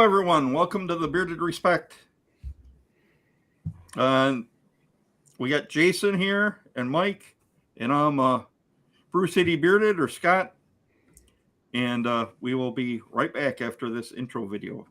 everyone. Welcome to the Bearded Respect. We got Jason here and Mike, and I'm Bruce City Bearded or Scott, and we will be right back after this intro video.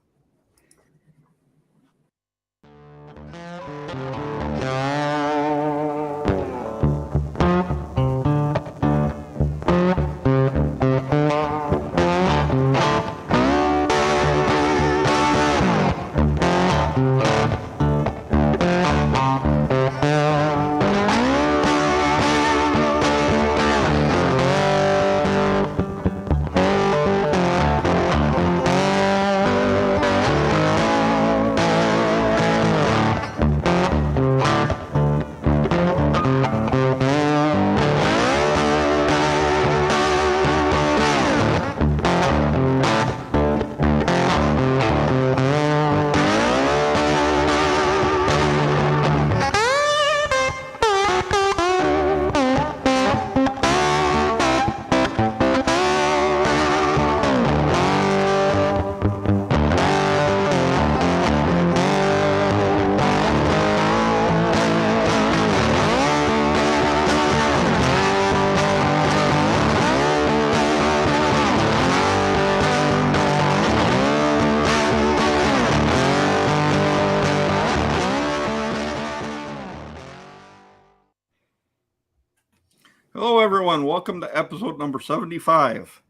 Hello, everyone. Welcome to episode number 75.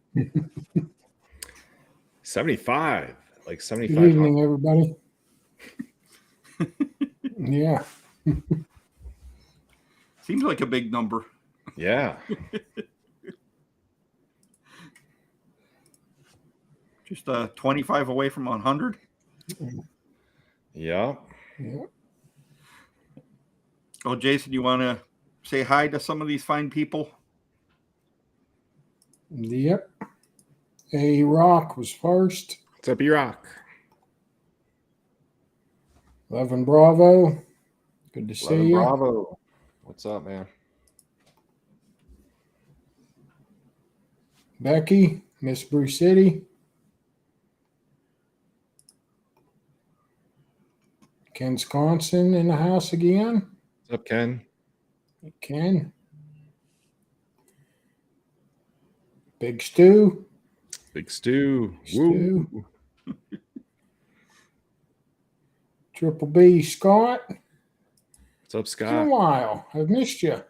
75, like 75. Good evening, everybody. Yeah. Seems like a big number. Yeah. Just 25 away from 100. Yeah. Oh, Jason, you want to say hi to some of these fine people? Yep. A Rock was first. What's up, E-Rock? 11 Bravo. Good to see you. Bravo. What's up, man? Becky, Miss Bruce City. Ken Sconson in the house again. What's up, Ken? Ken. Big Stu. Big Stu. Stu. Woo. Triple B Scott. What's up, It's been a Scott? while. I've missed you.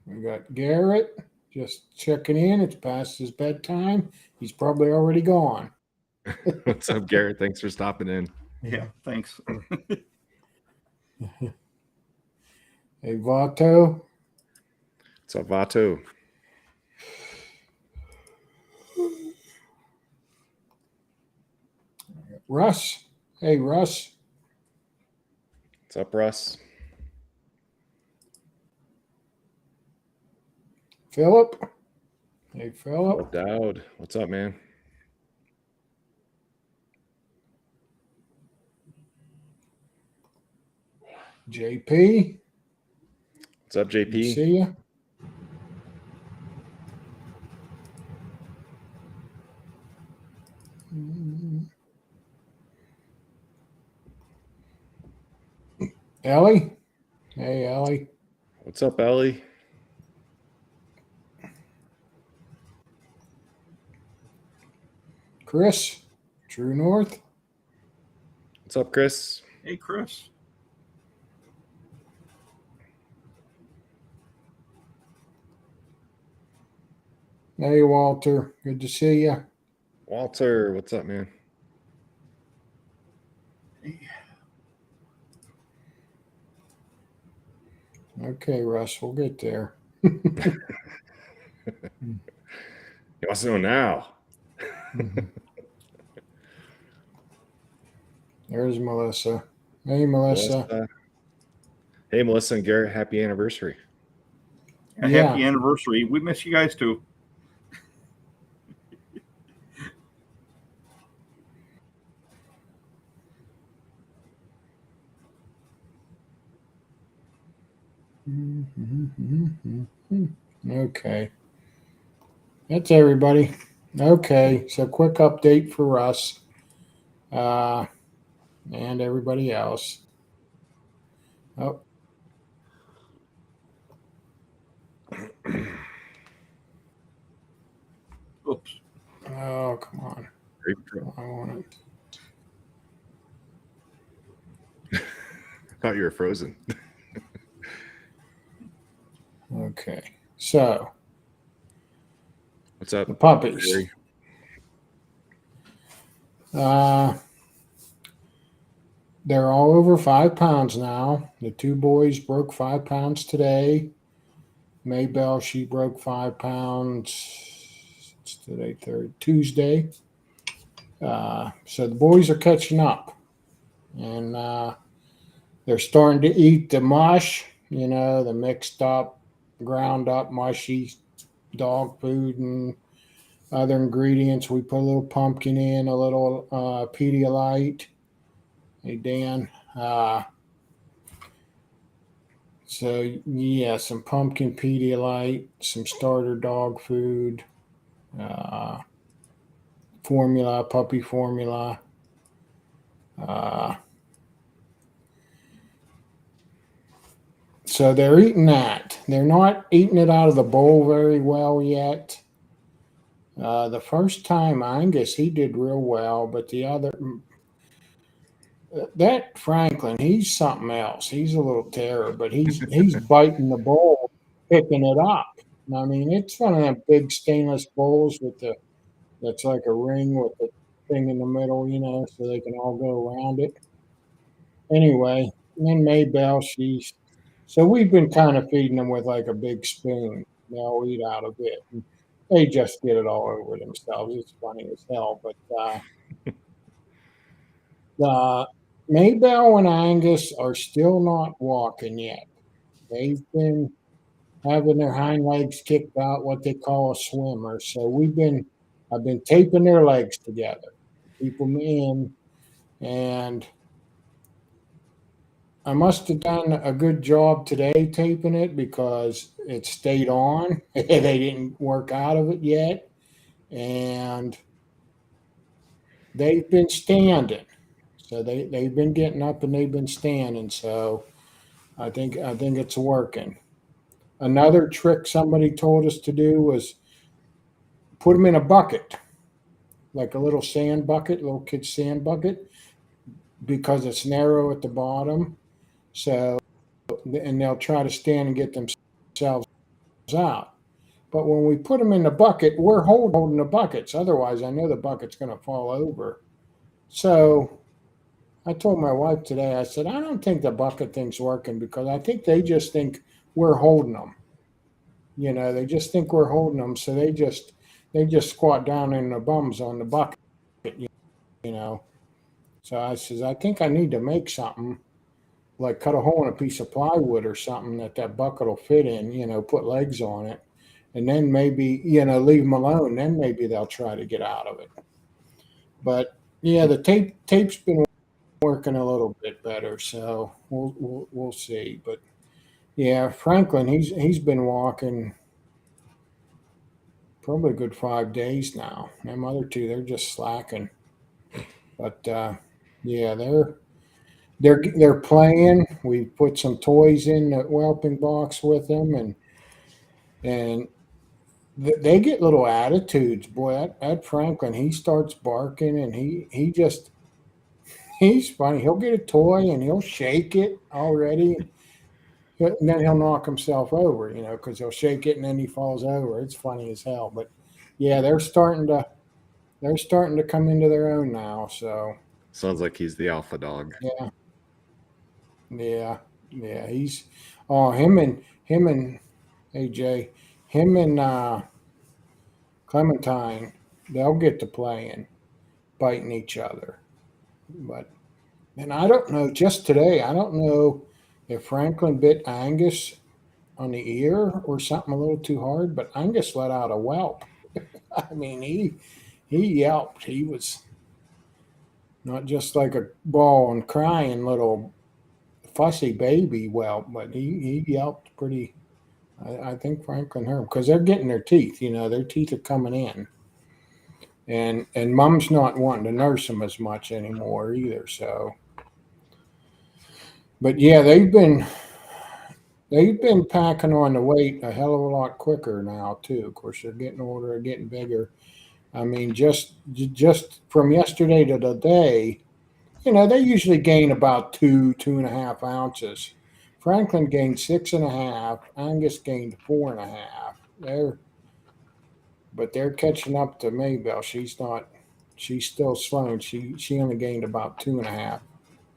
We got Garrett just checking in. It's past his bedtime. He's probably already gone. What's up, Garrett? Thanks for stopping in. Yeah, thanks. Hey, Vato. What's up, Vato? Russ. Hey, Russ. What's up, Russ? Philip. Hey, What's Philip. up, Dowd? What's up, man? JP. What's up, Good to JP? see you. Ellie. Hey, Ellie. What's up, Ellie? Chris. True North. What's up, Chris? Hey, Chris. Hey, Walter. Good to see you. Walter, what's up, man? Okay, Russ. We'll get there. He wants to know now. There's Melissa. Hey, Melissa. Hey, Melissa and Garrett, happy anniversary. Happy anniversary. We miss you guys too. Okay. That's everybody. Okay, so quick update for Russ and everybody else. Oh, Oops. oh, come on. I want it. I thought you were frozen. Okay, so What's up, the puppies. Cory? They're all over 5 pounds now. The 2 boys broke 5 pounds today. Maybelle, she broke 5 pounds. It's today, Tuesday. So the boys are catching up, and they're starting to eat the mush. The mixed up, ground up, mushy dog food and other ingredients. We put a little pumpkin in, a little Pedialyte. Hey Dan. So yeah, some pumpkin Pedialyte, some starter dog food, formula, puppy formula. So they're eating that. They're not eating it out of the bowl very well yet. The first time Angus, he did real well, but the other, that Franklin, he's something else. He's a little terror, but he's biting the bowl, picking it up. I mean, it's one of them big stainless bowls that's like a ring with a thing in the middle, so they can all go around it. Anyway, and then Maybelle, so we've been kind of feeding them with like a big spoon. They'll eat out of it. And they just get it all over themselves. It's funny as hell. But Maybelle and Angus are still not walking yet. They've been having their hind legs kicked out, what they call a swimmer. So I've been taping their legs together, keep them in, and I must have done a good job today taping it because it stayed on. They didn't work out of it yet, and they've been standing. So they've been getting up and they've been standing. So I think it's working. Another trick somebody told us to do was put them in a bucket, like a little sand bucket, little kid's sand bucket, because it's narrow at the bottom. So, and they'll try to stand and get themselves out. But when we put them in the bucket, we're holding the buckets. Otherwise, I know the bucket's going to fall over. So I told my wife today, I said, I don't think the bucket thing's working because I think they just think we're holding them. They just think we're holding them. So they just squat down in their bums on the bucket, you know. So I says, I think I need to make something, like cut a hole in a piece of plywood or something that bucket will fit in, put legs on it. And then maybe, leave them alone. Then maybe they'll try to get out of it. But yeah, the tape's been working a little bit better, so we'll see. But yeah, Franklin, he's been walking probably a good 5 days now. Them other two, they're just slacking. But yeah, they're playing. We put some toys in the whelping box with them, and they get little attitudes. Boy, that Franklin, he starts barking, and he's funny. He'll get a toy and he'll shake it already, and then he'll knock himself over, because he'll shake it and then he falls over. It's funny as hell. But yeah, they're starting to come into their own now. So Sounds like he's the alpha dog. yeah. He's him and AJ, him and Clementine, they'll get to playing, biting each other. But and I don't know. Just today, I don't know if Franklin bit Angus on the ear or something a little too hard, but Angus let out a whelp. I mean, he yelped. He was not just like a ball and crying little fussy baby whelp, but he yelped pretty. I think Franklin heard him because they're getting their teeth. Their teeth are coming in. and Mom's not wanting to nurse him as much anymore either. So, but yeah, they've been packing on the weight a hell of a lot quicker now too. Of course, they're getting older, they're getting bigger. I mean, just from yesterday to today, they usually gain about 2.5 ounces. Franklin gained 6.5. Angus gained 4.5. They're catching up to Maybelle. She's still slow. She only gained about 2.5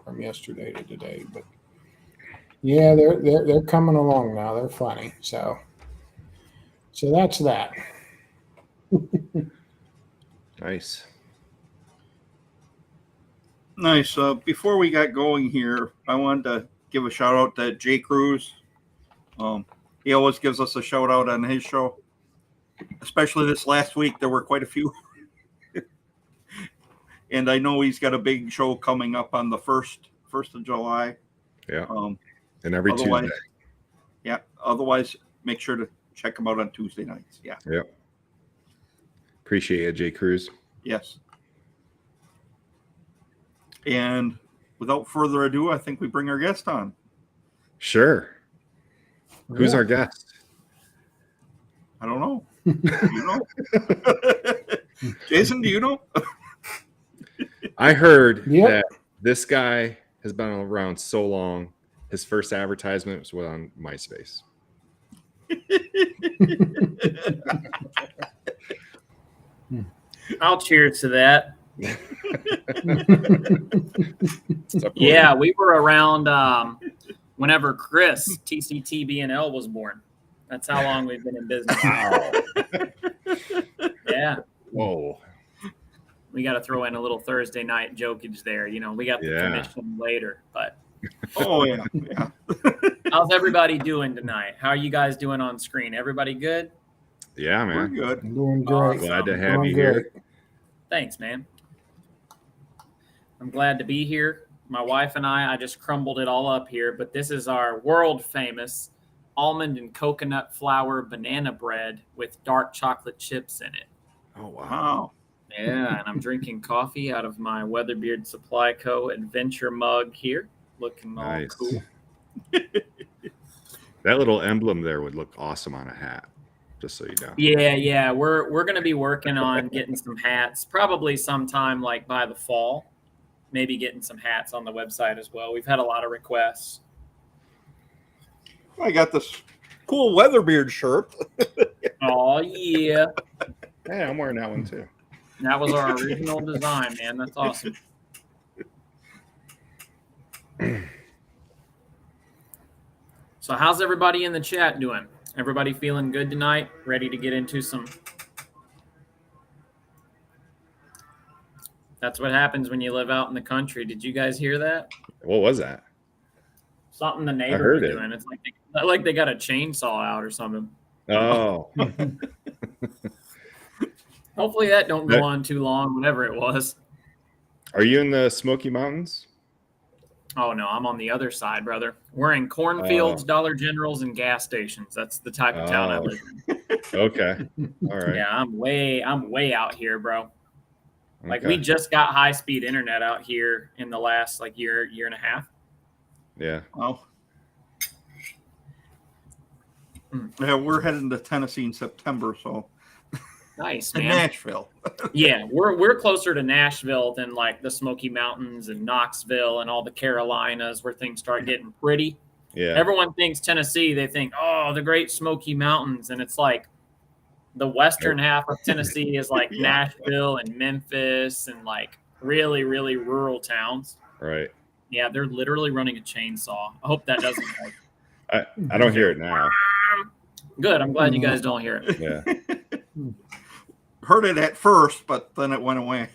from yesterday to today. But yeah, they're coming along now. They're funny. So that's that. Nice. Nice. Before we got going here, I wanted to give a shout out to Jay Cruz. He always gives us a shout out on his show, especially this last week. There were quite a few. And I know he's got a big show coming up on the 1st of July. Yeah. And every Tuesday. Yeah. Otherwise, make sure to check him out on Tuesday nights. Yeah. Yep. Appreciate it, Jay Cruz. Yes. And without further ado, I think we bring our guest on. Sure. Who's our guest? I don't know. Do you know? Jason, do you know? I heard that this guy has been around so long. His first advertisement was on MySpace. I'll cheers to that. Yeah, we were around whenever Chris TCTBNL was born. That's how long we've been in business. Wow. Yeah. Whoa. We got to throw in a little Thursday night jokage there. We got the commission later, but. Oh, yeah. How's everybody doing tonight? How are you guys doing on screen? Everybody good? Yeah, man. We're good. I'm doing great. Glad to have you here. Thanks, man. I'm glad to be here. My wife and I just crumbled it all up here, but this is our world famous almond and coconut flour banana bread with dark chocolate chips in it. Oh, wow. Wow. Yeah, and I'm drinking coffee out of my Weatherbeard Supply Co. adventure mug here, looking all cool. That little emblem there would look awesome on a hat, just so you know. Yeah. We're going to be working on getting some hats, probably sometime like by the fall. Maybe getting some hats on the website as well. We've had a lot of requests. I got this cool Weatherbeard shirt. Oh, yeah. Hey, I'm wearing that one too. That was our original design, man. That's awesome. So how's everybody in the chat doing? Everybody feeling good tonight? Ready to get into some... That's what happens when you live out in the country. Did you guys hear that? What was that? Something the neighbor was doing. It's like they got a chainsaw out or something. Oh. Hopefully that don't go on too long, whatever it was. Are you in the Smoky Mountains? Oh, no, I'm on the other side, brother. We're in cornfields, Dollar Generals, and gas stations. That's the type of town I live in. Okay. All right. Yeah, I'm way out here, bro. Like, we just got high-speed internet out here in the last, year and a half. Yeah. Oh. Yeah, we're heading to Tennessee in September, so. Nice, man. Nashville. Yeah, we're closer to Nashville than, the Smoky Mountains and Knoxville and all the Carolinas where things start getting pretty. Yeah. Everyone thinks Tennessee, they think, oh, the Great Smoky Mountains, and it's the western half of Tennessee is Nashville and Memphis and really, really rural towns. Right. Yeah, they're literally running a chainsaw. I hope that doesn't. I don't hear it now. Good. I'm glad you guys don't hear it. Yeah. Heard it at first, but then it went away.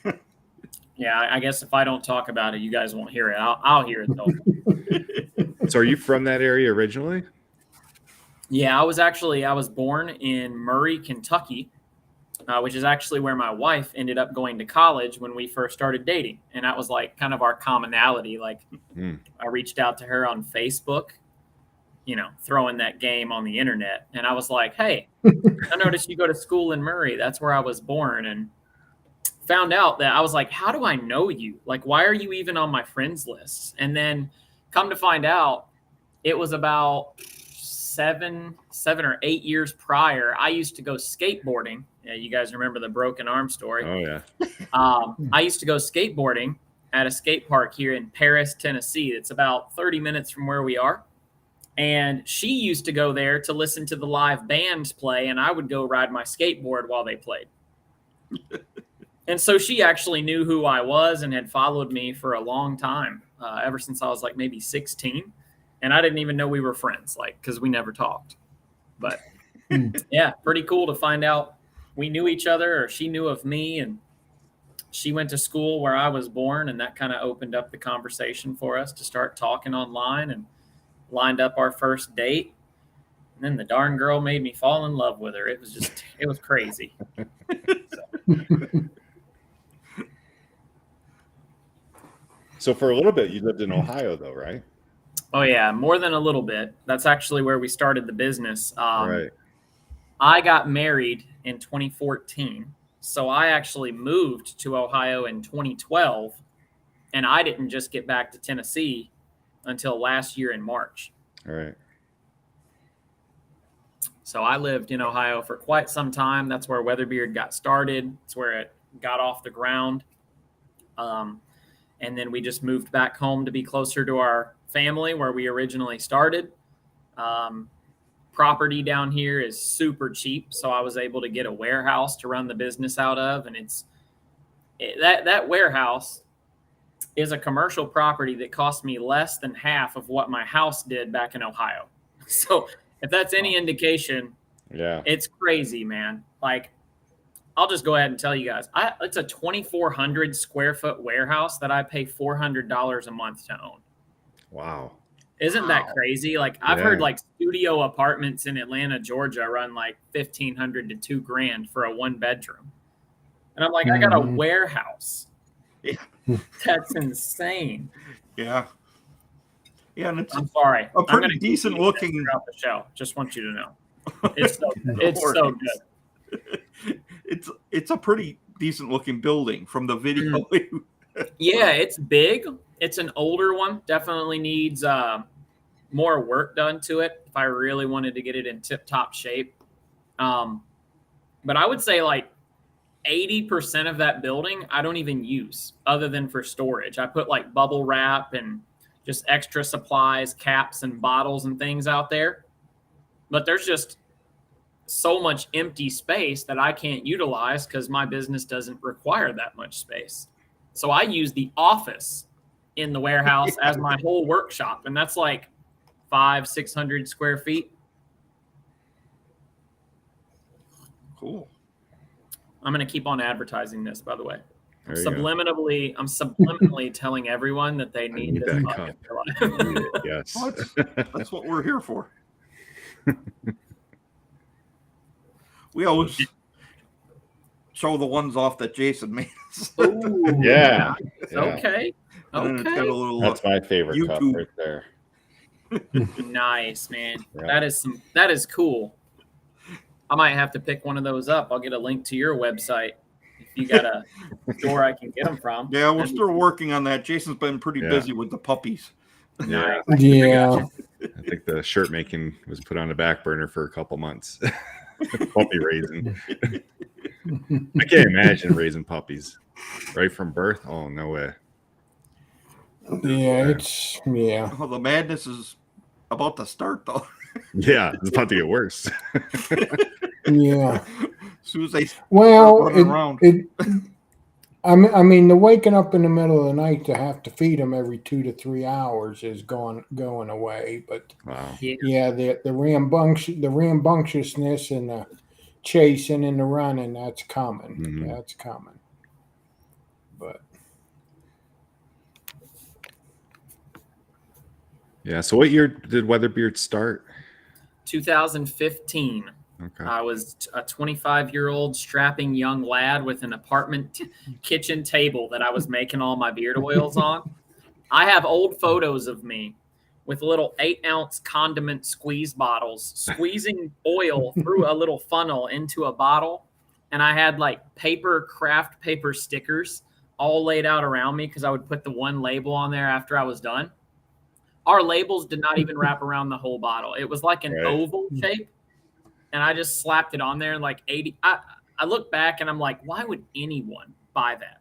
Yeah, I guess if I don't talk about it, you guys won't hear it. I'll hear it though. So are you from that area originally? Yeah, I was born in Murray, Kentucky, which is actually where my wife ended up going to college when we first started dating. And that was kind of our commonality. I reached out to her on Facebook, throwing that game on the internet. And I was like, hey, I noticed you go to school in Murray. That's where I was born. And found out that I was like, how do I know you? Like, why are you even on my friends list? And then come to find out, it was about 7 or 8 years prior. I used to go skateboarding. Yeah, you guys remember the broken arm story. Oh yeah. I used to go skateboarding at a skate park here in Paris, Tennessee. It's about 30 minutes from where we are. And she used to go there to listen to the live bands play, and I would go ride my skateboard while they played. And so she actually knew who I was and had followed me for a long time, ever since I was like maybe 16. And I didn't even know we were friends, like, because we never talked. But yeah, pretty cool to find out we knew each other, or she knew of me, and she went to school where I was born, and that kind of opened up the conversation for us to start talking online and lined up our first date. And then the darn girl made me fall in love with her. It was crazy. So for a little bit, you lived in Ohio, though, right? Oh yeah, more than a little bit. That's actually where we started the business. Right. I got married in 2014, so I actually moved to Ohio in 2012, and I didn't just get back to Tennessee until last year in March. All right. So I lived in Ohio for quite some time. That's where Weatherbeard got started. It's where it got off the ground. And then we just moved back home to be closer to our family where we originally started. Property down here is super cheap, so I was able to get a warehouse to run the business out of. And that warehouse is a commercial property that cost me less than half of what my house did back in Ohio. So if that's any indication, Yeah. it's crazy, man. Like, I'll just go ahead and tell you guys, it's a 2,400 square foot warehouse that I pay $400 a month to own. Wow. Isn't that crazy? Like, I've Yeah. heard like studio apartments in Atlanta, Georgia run like $1,500 to $2,000 for a 1-bedroom. And I'm like, I got a warehouse. Yeah. That's insane. Yeah. Yeah, and it's I'm sorry. a I'm pretty gonna decent keep this looking. throughout the show. Just want you to know. It's so good. No It's so worries. good. It's a pretty decent looking building from the video. Yeah, it's big. It's an older one. Definitely needs more work done to it if I really wanted to get it in tip-top shape. But I would say like 80% of that building I don't even use other than for storage. I put like bubble wrap and just extra supplies, caps and bottles and things out there. But there's just so much empty space that I can't utilize because my business doesn't require that much space. So I use the office in the warehouse as my whole workshop. And that's like 500-600 square feet. Cool. I'm going to keep on advertising this, by the way. I'm There you go. subliminally telling everyone that they need this that mug cup. in their life. Need it, yes. Well, that's what we're here for. We always show the ones off that Jason made us. Ooh, Yeah. Yeah. Okay. And then it's got a Okay. little That's my favorite cup YouTube. right there. Nice, man. Yeah. That is cool. I might have to pick one of those up. I'll get a link to your website if you got a store I can get them from. Yeah, we're still working on that. Jason's been pretty Yeah. busy with the puppies. Yeah. Yeah. I think the shirt making was put on the back burner for a couple months. Puppy raising. I can't imagine raising puppies right from birth. Oh, no way. Yeah. Oh, the madness is about to start, though. Yeah, it's about to get worse. Yeah. As soon as they Well, running around. I mean, the waking up in the middle of the night to have to feed them every 2 to 3 hours is going away. But Wow. yeah, the rambunctiousness and the chasing and the running, that's coming. Mhm. That's coming. But Yeah. So what year did Weatherbeard start? 2015. Okay. I was a 25-year-old strapping young lad with an apartment kitchen table that I was making all my beard oils on. I have old photos of me with little 8-ounce condiment squeeze bottles, squeezing oil through a little funnel into a bottle and I had like craft paper stickers all laid out around me because I would put the one label on there after I was done. Our labels did not even wrap around the whole bottle. It was like an oval shape, and I just slapped it on there in like 80. I look back and I'm like, why would anyone buy that?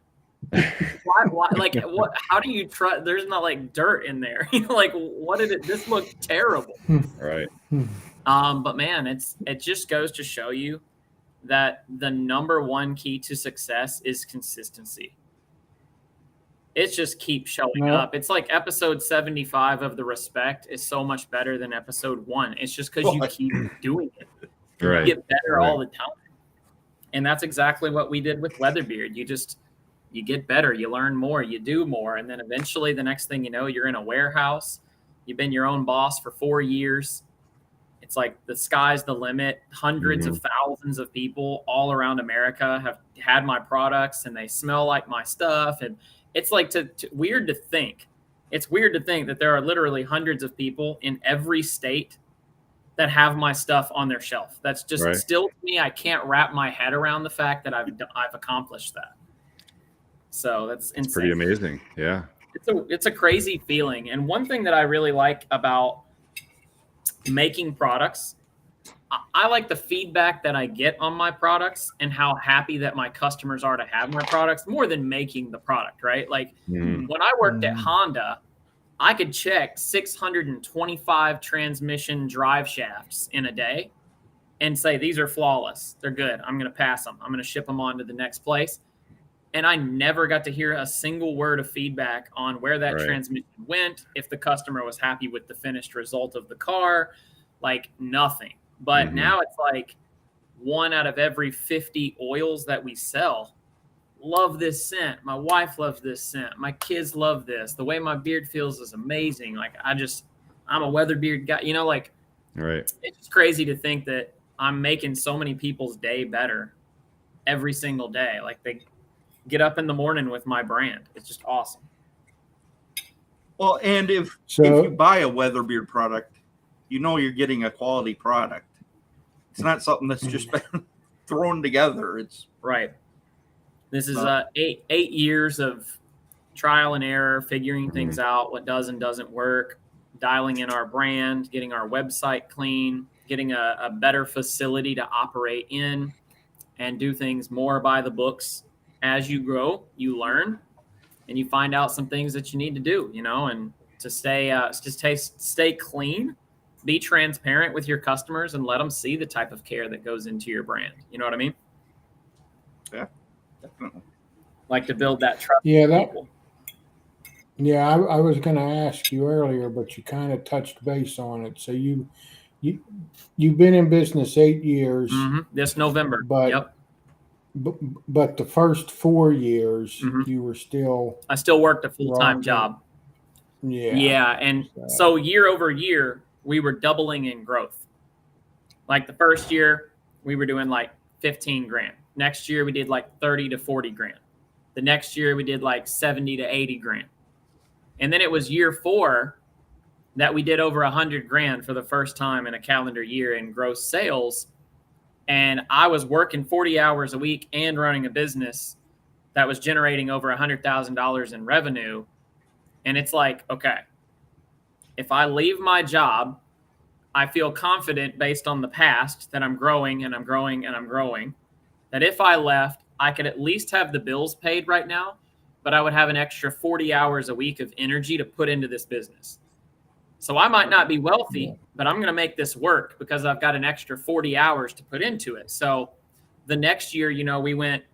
Why? Like, what? How do you try? There's not like dirt in there. Like, what did it? This looked terrible. Right. But man, it just goes to show you that the number one key to success is consistency. It's just keep showing up. It's like episode 75 of The Respect is so much better than episode 1. It's just because you keep doing it. Right. You get better all the time. And that's exactly what we did with Weatherbeard. You get better, you learn more, you do more. And then eventually the next thing you know, you're in a warehouse. You've been your own boss for 4 years. It's like the sky's the limit. Hundreds of thousands of people all around America have had my products and they smell like my stuff. And it's like weird to think. It's weird to think that there are literally hundreds of people in every state that have my stuff on their shelf. That's just still to me. I can't wrap my head around the fact that I've accomplished that. So that's insane. Pretty amazing. Yeah. It's a crazy feeling. And one thing that I really like about making products, I like the feedback that I get on my products and how happy that my customers are to have my products more than making the product, right? Like when I worked at Honda, I could check 625 transmission drive shafts in a day and say, these are flawless. They're good. I'm going to pass them. I'm going to ship them on to the next place. And I never got to hear a single word of feedback on where that transmission went, if the customer was happy with the finished result of the car, like nothing. But now it's like 1 out of every 50 oils that we sell love this scent. My wife loves this scent. My kids love this. The way my beard feels is amazing. Like I'm a Weatherbeard guy, like it's just crazy to think that I'm making so many people's day better every single day. Like they get up in the morning with my brand. It's just awesome. Well, and if you buy a Weatherbeard product, you're getting a quality product. It's not something that's just been thrown together. It's right. This is 8 years of trial and error, figuring things out, what does and doesn't work, dialing in our brand, getting our website clean, getting a better facility to operate in, and do things more by the books. As you grow, you learn, and you find out some things that you need to do, and to stay clean. Be transparent with your customers and let them see the type of care that goes into your brand. You know what I mean? Yeah, definitely. Like to build that trust. Yeah, I was going to ask you earlier, but you kind of touched base on it. So you've been in business 8 years. This November. But the first 4 years, you were I still worked a full-time job. Yeah. And so year over year, we were doubling in growth. Like the first year, we were doing like 15 grand. Next year, we did like 30 to 40 grand. The next year, we did like 70 to 80 grand. And then it was year 4 that we did over 100 grand for the first time in a calendar year in gross sales. And I was working 40 hours a week and running a business that was generating over $100,000 in revenue. And it's like, okay, if I leave my job, I feel confident based on the past that I'm growing and I'm growing and I'm growing, that if I left, I could at least have the bills paid right now, but I would have an extra 40 hours a week of energy to put into this business. So I might not be wealthy, but I'm going to make this work because I've got an extra 40 hours to put into it. So the next year, we went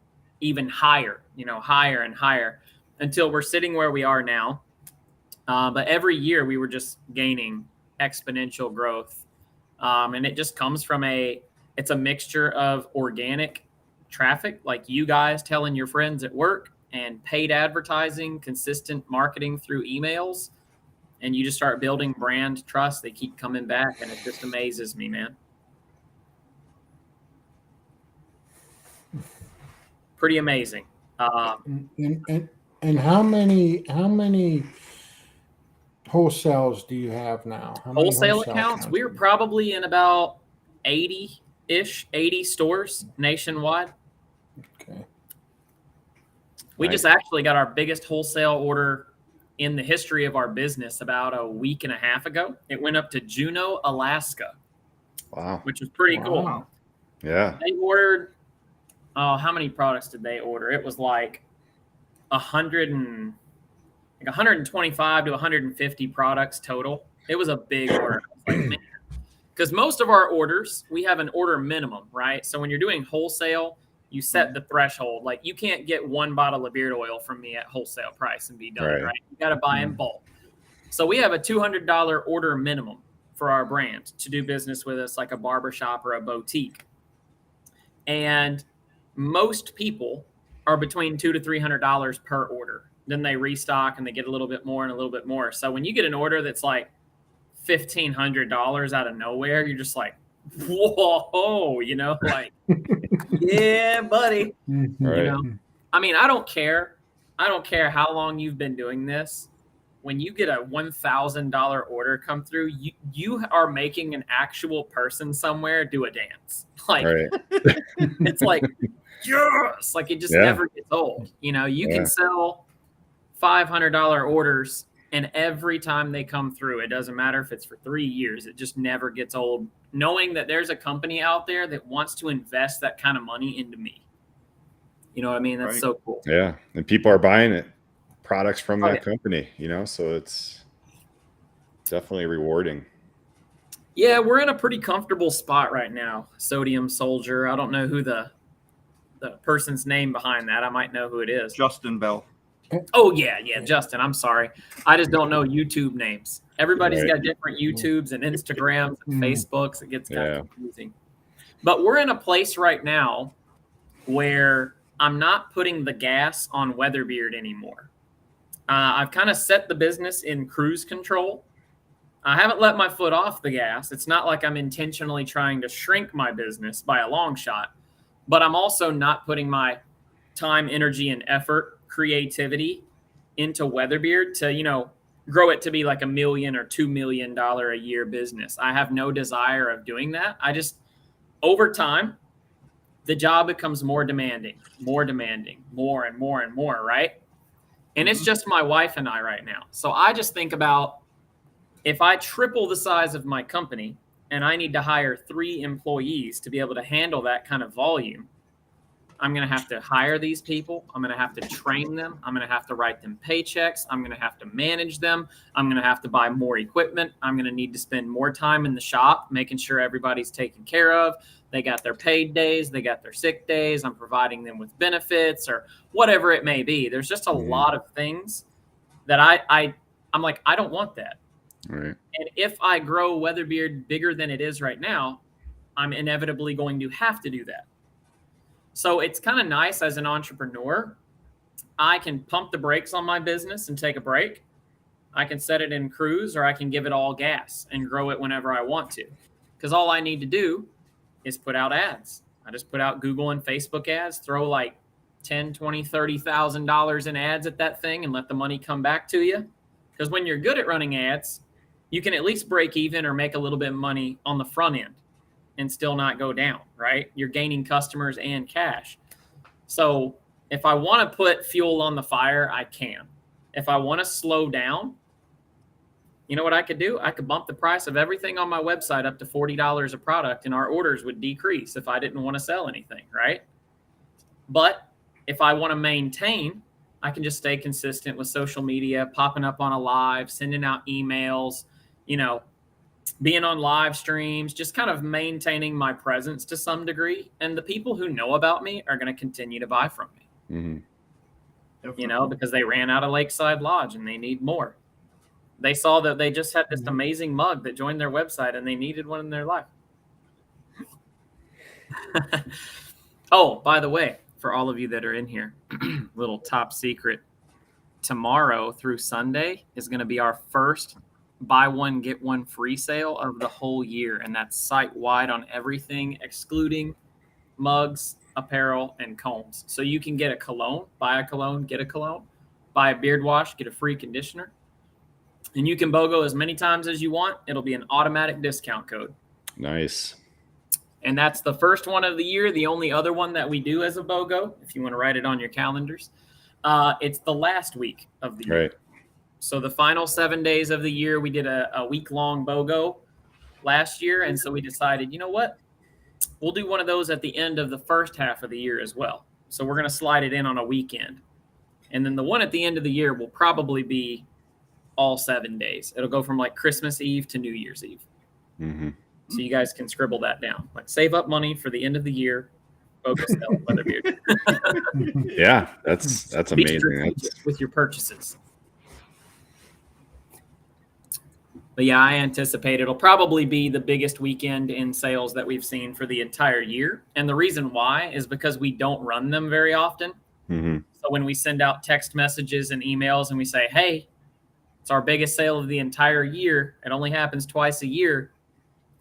even higher, higher and higher until we're sitting where we are now. But every year we were just gaining exponential growth. And it just comes from it's a mixture of organic traffic, like you guys telling your friends at work, and paid advertising, consistent marketing through emails. And you just start building brand trust. They keep coming back, and it just amazes me, man. Pretty amazing. And how many wholesales do you have now? How many wholesale accounts? We're probably in about 80 stores nationwide. We Nice. just actually got our biggest wholesale order in the history of our business about a week and a half ago. It went up to Juneau, Alaska, Wow. which was pretty cool. Wow. Yeah. They ordered, how many products did they order? It was like 125 to 150 products total. It was a big order. I was like, man, because most of our orders, we have an order minimum, right? So when you're doing wholesale, you set the threshold. Like you can't get one bottle of beard oil from me at wholesale price and be done, right? You got to buy in bulk. So we have a $200 order minimum for our brand to do business with us, like a barbershop or a boutique. And most people are between $200 to $300 per order. Then they restock and they get a little bit more and a little bit more. So when you get an order that's like $1,500 out of nowhere, you're just like, whoa, like, yeah, buddy. Mhm. Right. I mean, I don't care. I don't care how long you've been doing this. When you get a $1,000 order come through, you are making an actual person somewhere do a dance. Like, Right. it's like, yes, like it just never gets old. You can sell $500 orders, and every time they come through, it doesn't matter if it's for 3 years, it just never gets old. Knowing that there's a company out there that wants to invest that kind of money into me. You know what I mean? That's so cool. Yeah. And people are buying it, products from that company, so it's definitely rewarding. Yeah, we're in a pretty comfortable spot right now. Sodium Soldier. I don't know who the person's name behind that. I might know who it is. Justin Bell. Oh, yeah, Justin. I'm sorry. I just don't know YouTube names. Everybody's got different YouTubes and Instagrams and Facebooks. It gets kind of confusing. But we're in a place right now where I'm not putting the gas on Weatherbeard anymore. I've kind of set the business in cruise control. I haven't let my foot off the gas. It's not like I'm intentionally trying to shrink my business by a long shot, but I'm also not putting my time, energy, and effort, creativity into Weatherbeard to, grow it to be like $1 million or $2 million a year business. I have no desire of doing that. I just, over time, the job becomes more demanding, more and more, right? And it's just my wife and I right now. So I just think about, if I triple the size of my company and I need to hire 3 employees to be able to handle that kind of volume, I'm going to have to hire these people. I'm going to have to train them. I'm going to have to write them paychecks. I'm going to have to manage them. I'm going to have to buy more equipment. I'm going to need to spend more time in the shop, making sure everybody's taken care of. They got their paid days. They got their sick days. I'm providing them with benefits or whatever it may be. There's just a lot of things that I'm like, I don't want that. Right. And if I grow Weatherbeard bigger than it is right now, I'm inevitably going to have to do that. So it's kind of nice as an entrepreneur. I can pump the brakes on my business and take a break. I can set it in cruise, or I can give it all gas and grow it whenever I want to. Because all I need to do is put out ads. I just put out Google and Facebook ads, throw like $10,000, $20,000, $30,000 in ads at that thing and let the money come back to you. Because when you're good at running ads, you can at least break even or make a little bit of money on the front end and still not go down, right? You're gaining customers and cash. So if I want to put fuel on the fire, I can. If I want to slow down, you know what I could do? I could bump the price of everything on my website up to $40 a product, and our orders would decrease if I didn't want to sell anything, right? But if I want to maintain, I can just stay consistent with social media, popping up on a live, sending out emails, being on live streams, just kind of maintaining my presence to some degree. And the people who know about me are going to continue to buy from me, because they ran out of Lakeside Lodge and they need more. They saw that they just had this amazing mug that joined their website and they needed one in their life. Oh, by the way, for all of you that are in here, little top secret, tomorrow through Sunday is going to be our first buy one, get one free sale of the whole year. And that's site wide on everything, excluding mugs, apparel, and combs. So you can get a cologne, buy a cologne, get a cologne, buy a beard wash, get a free conditioner. And you can BOGO as many times as you want. It'll be an automatic discount code. Nice. And that's the first one of the year. The only other one that we do as a BOGO, if you want to write it on your calendars. It's the last week of the year. Right. So the final 7 days of the year, we did a week-long BOGO last year. And so we decided, you know what? We'll do one of those at the end of the first half of the year as well. So we're going to slide it in on a weekend. And then the one at the end of the year will probably be all 7 days. It'll go from like Christmas Eve to New Year's Eve. Mm-hmm. So you guys can scribble that down. Like save up money for the end of the year. BOGO sale at Weatherbeard. Yeah, that's Be amazing. strategic with your purchases. But yeah, I anticipate it'll probably be the biggest weekend in sales that we've seen for the entire year. And the reason why is because we don't run them very often. Mm-hmm. So when we send out text messages and emails and we say, hey, it's our biggest sale of the entire year, it only happens twice a year.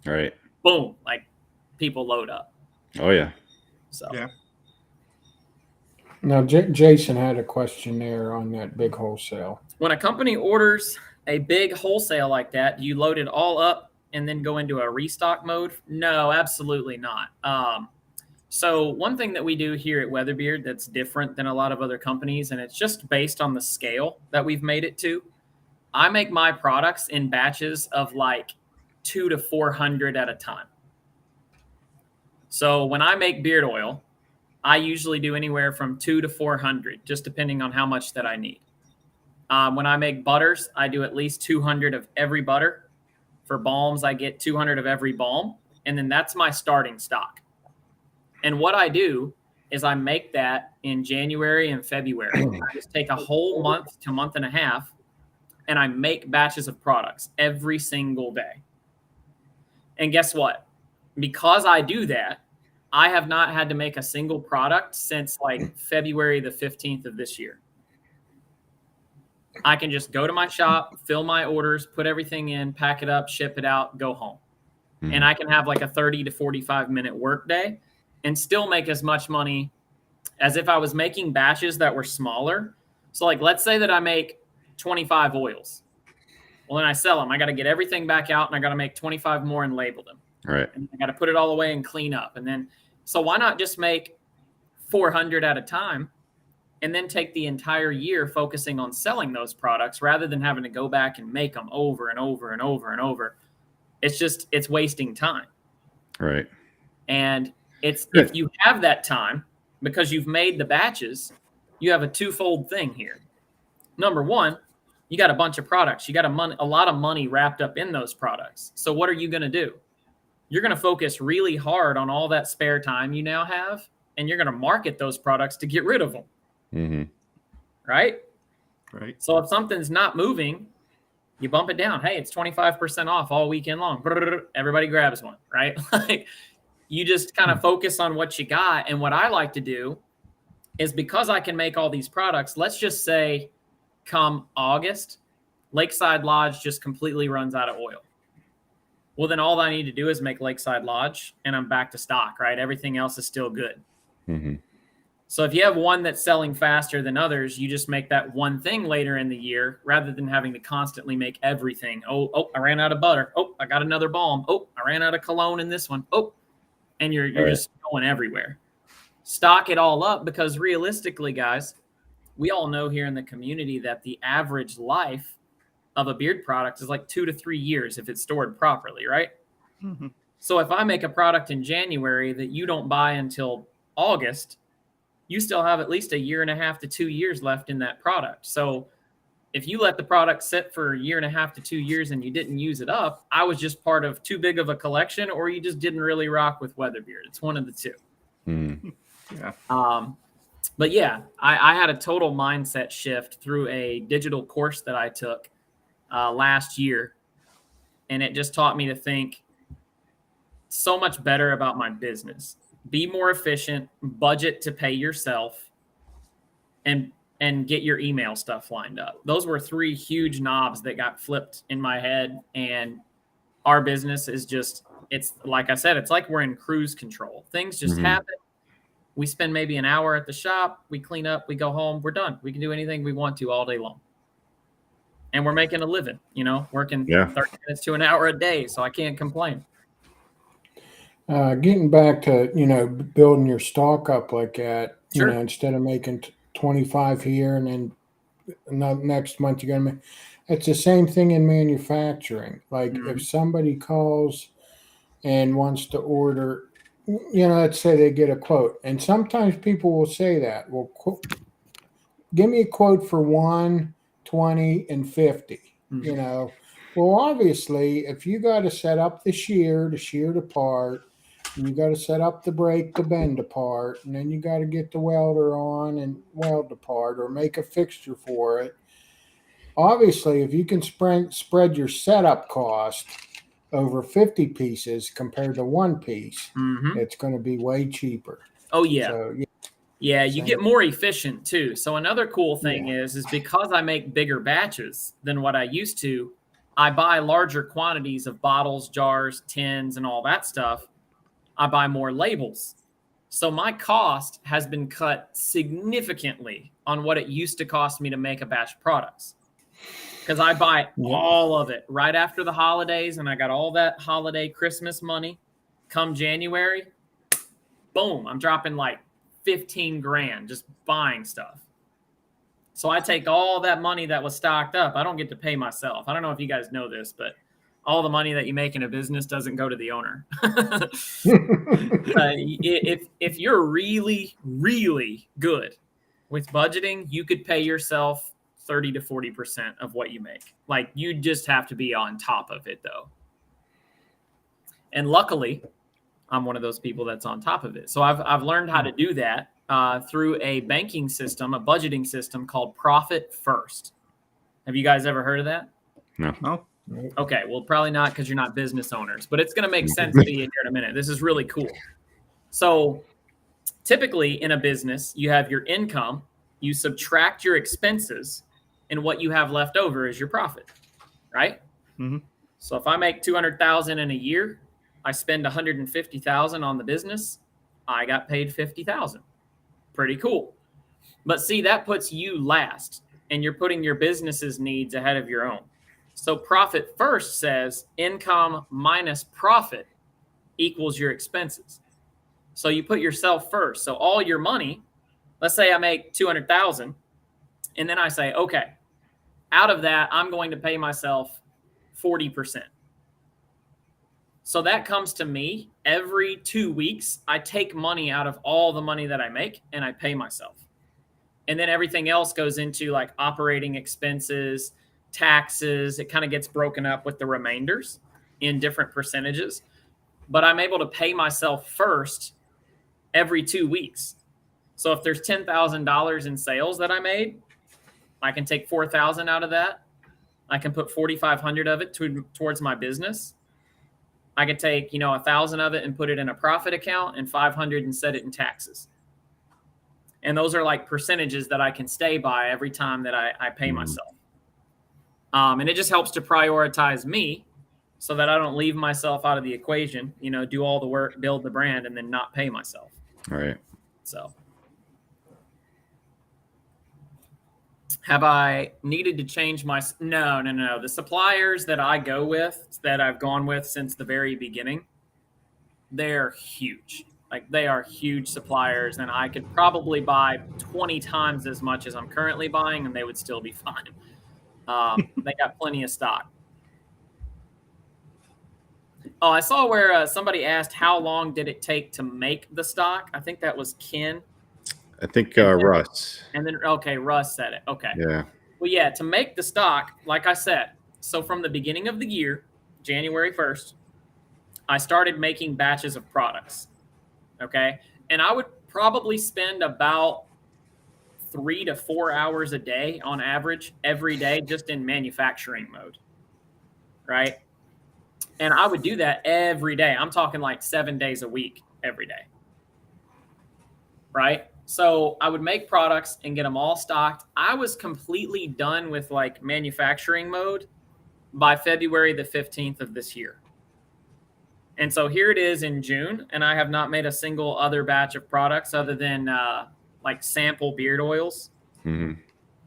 All right. Boom, like people load up. Oh yeah. So Yeah. Now, Jason had a question there on that big wholesale. when a company orders a big wholesale like that, do you load it all up and then go into a restock mode? No, absolutely not. So one thing that we do here at Weatherbeard that's different than a lot of other companies, and it's just based on the scale that we've made it to. I make my products in batches of like 200 to 400 at a time. So when I make beard oil, I usually do anywhere from 200 to 400, just depending on how much that I need. When I make butters, I do at least 200 of every butter. For balms, I get 200 of every balm. And then that's my starting stock. And what I do is I make that in January and February. I just take a whole month to month and a half, and I make batches of products every single day. And guess what? Because I do that, I have not had to make a single product since like February the 15th of this year. I can just go to my shop, fill my orders, put everything in, pack it up, ship it out, go home. Mm-hmm. And I can have like a 30 to 45 minute work day and still make as much money as if I was making batches that were smaller. So like, let's say that I make 25 oils. Well, then I sell them. I got to get everything back out and I got to make 25 more and label them. Right. And I got to put it all away and clean up. And then, so why not just make 400 at a time and then take the entire year focusing on selling those products rather than having to go back and make them over and over and over and over. It's wasting time. Right. And if you have that time because you've made the batches, you have a twofold thing here. Number one, you got a bunch of products. You got a lot of money wrapped up in those products. So what are you going to do? You're going to focus really hard on all that spare time you now have, and you're going to market those products to get rid of them. Mm-hmm. Right? Right. So if something's not moving, you bump it down. Hey, it's 25% off all weekend long. Everybody grabs one, right? Like you just kind of focus on what you got. And what I like to do is because I can make all these products, let's just say come August, Lakeside Lodge just completely runs out of oil. Well, then all I need to do is make Lakeside Lodge and I'm back to stock, right? Everything else is still good. Mm-hmm. So if you have one that's selling faster than others, you just make that one thing later in the year rather than having to constantly make everything. Oh, I ran out of butter. Oh, I got another balm. Oh, I ran out of cologne in this one. Oh, and you're right. Just going everywhere. Stock it all up because realistically, guys, we all know here in the community that the average life of a beard product is like 2 to 3 years if it's stored properly, right? Mm-hmm. So if I make a product in January that you don't buy until August, you still have at least 1.5 years to 2 years left in that product. So if you let the product sit for 1.5 years to 2 years and you didn't use it up, I was just part of too big of a collection, or you just didn't really rock with Weatherbeard. It's one of the two. Mm. Yeah. But yeah, I had a total mindset shift through a digital course that I took last year. And it just taught me to think so much better about my business. Be more efficient, budget to pay yourself, and get your email stuff lined up. Those were 3 huge knobs that got flipped in my head. And our business is just, it's like I said, it's like we're in cruise control. Things just happen. We spend maybe an hour at the shop. We clean up. We go home. We're done. We can do anything we want to all day long. And we're making a living, working 30 minutes to an hour a day. So I can't complain. Getting back to, building your stock up like that, Sure. Instead of making 25 here, and then next month you're gonna make. It's the same thing in manufacturing. Like if somebody calls and wants to order, let's say they get a quote, and sometimes people will say that, well, give me a quote for 1, 20, and 50. Well, obviously, if you got to set up the shear the part, and you got to set up the brake to bend the part, and then you got to get the welder on and weld the part or make a fixture for it. Obviously, if you can spread your setup cost over 50 pieces compared to one piece, it's going to be way cheaper. Oh, yeah. So, yeah, you get more efficient too. So another cool thing is because I make bigger batches than what I used to, I buy larger quantities of bottles, jars, tins, and all that stuff. I buy more labels. So my cost has been cut significantly on what it used to cost me to make a batch of products. Because I buy all of it right after the holidays, and I got all that holiday Christmas money. Come January, boom, I'm dropping like 15 grand just buying stuff. So I take all that money that was stocked up. I don't get to pay myself. I don't know if you guys know this, but all the money that you make in a business doesn't go to the owner. If you're really, really good with budgeting, you could pay yourself 30 to 40% of what you make. Like, you just have to be on top of it, though. And luckily, I'm one of those people that's on top of it. So I've learned how to do that through a banking system, a budgeting system called Profit First. Have you guys ever heard of that? No. Okay, well, probably not, because you're not business owners, but it's going to make sense to you here in a minute. This is really cool. So typically in a business, you have your income, you subtract your expenses, and what you have left over is your profit, right? Mm-hmm. So if I make $200,000 in a year, I spend $150,000 on the business, I got paid $50,000. Pretty cool. But see, that puts you last, and you're putting your business's needs ahead of your own. So Profit First says income minus profit equals your expenses. So you put yourself first. So all your money, let's say I make $200,000, and then I say, okay, out of that, I'm going to pay myself 40%. So that comes to me every 2 weeks. I take money out of all the money that I make and I pay myself. And then everything else goes into like operating expenses, taxes. It kind of gets broken up with the remainders in different percentages. But I'm able to pay myself first every 2 weeks. So if there's $10,000 in sales that I made, I can take $4,000 out of that. I can put $4,500 of it towards my business. I could take, $1,000 of it and put it in a profit account, and $500 and set it in taxes. And those are like percentages that I can stay by every time that I pay myself. And it just helps to prioritize me so that I don't leave myself out of the equation, do all the work, build the brand, and then not pay myself. All right. So have I needed to change my? No. The suppliers that I go with, that I've gone with since the very beginning, they're huge. Like, they are huge suppliers, and I could probably buy 20 times as much as I'm currently buying, and they would still be fine. They got plenty of stock. Oh, I saw where somebody asked how long did it take to make the stock. I think that was Ken. I think Russ. And then, okay, Russ said it. Okay. Yeah. Well, yeah, to make the stock, like I said, so from the beginning of the year, January 1st, I started making batches of products. Okay. And I would probably spend about 3 to 4 hours a day on average every day just in manufacturing mode. Right. And I would do that every day. I'm talking like 7 days a week, every day. Right. So I would make products and get them all stocked. I was completely done with like manufacturing mode by February the 15th of this year. And so here it is in June, and I have not made a single other batch of products other than like sample beard oils,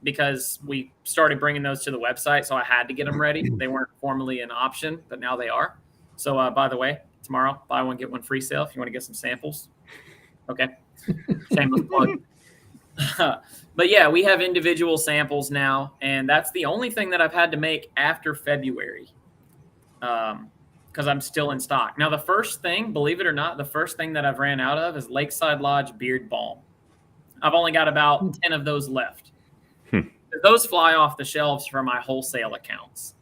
because we started bringing those to the website. So I had to get them ready. They weren't formally an option, but now they are. So by the way, tomorrow, buy one, get one free sale if you want to get some samples. Okay. Shameless plug. But yeah, we have individual samples now, and that's the only thing that I've had to make after February, because I'm still in stock. Now, the first thing, believe it or not, the first thing that I've ran out of is Lakeside Lodge Beard Balm. I've only got about 10 of those left. Those fly off the shelves for my wholesale accounts,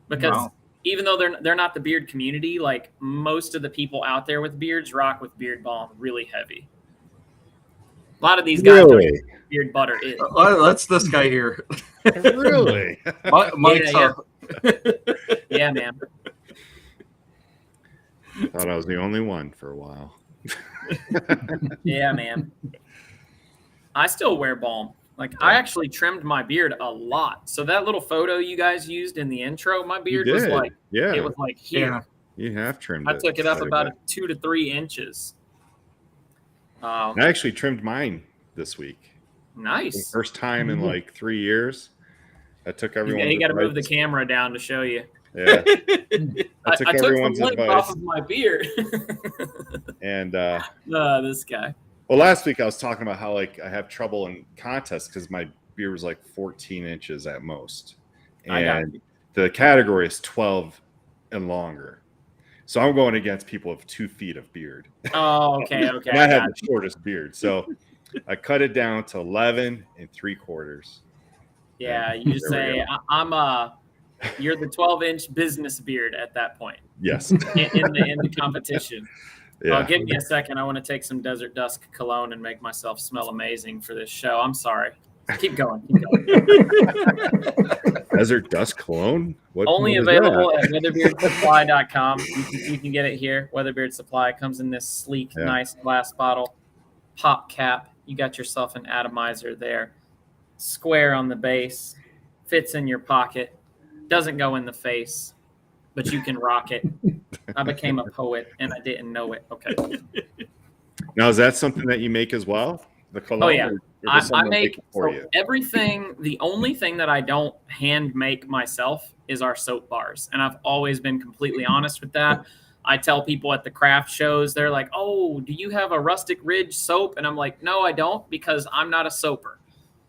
because even though they're not the beard community, like most of the people out there with beards rock with Beard Balm really heavy. A lot of these guys don't know what beard butter is. That's this guy here. Really? Mike's Yeah, man. Thought I was the only one for a while. Yeah, man. I still wear balm. Like, I actually trimmed my beard a lot. So that little photo you guys used in the intro, my beard was like, it was like here. You have trimmed I took it up about 2 to 3 inches. I actually trimmed mine this week. Nice. First time in like 3 years. I took everyone's You got to move the camera down to show you. Yeah. I took everyone's the lint advice. off of my beard. And this guy. well, last week I was talking about how like I have trouble in contests because my beard was like 14 inches at most. And the category is 12 and longer. So I'm going against people with 2 feet of beard. Oh, okay. And I have the shortest beard. So I cut it down to 11 3/4. Yeah, you just say, you're the 12-inch business beard at that point. Yes. in the competition. Yeah. Give me a second. I want to take some Desert Dusk cologne and make myself smell amazing for this show. I'm sorry. Keep going. Desert Dusk cologne? Only available at weatherbeardsupply.com. You can get it here. Weatherbeard Supply comes in this sleek, nice glass bottle. Pop cap. You got yourself an atomizer there. Square on the base. Fits in your pocket. Doesn't go in the face, but you can rock it. I became a poet and I didn't know it. Okay. Now, is that something that you make as well? The cologne? Oh, yeah. I make for you? everything. The only thing that I don't hand make myself is our soap bars. And I've always been completely honest with that. I tell people at the craft shows, they're like, oh, do you have a Rustic Ridge soap? And I'm like, no, I don't, because I'm not a soaper.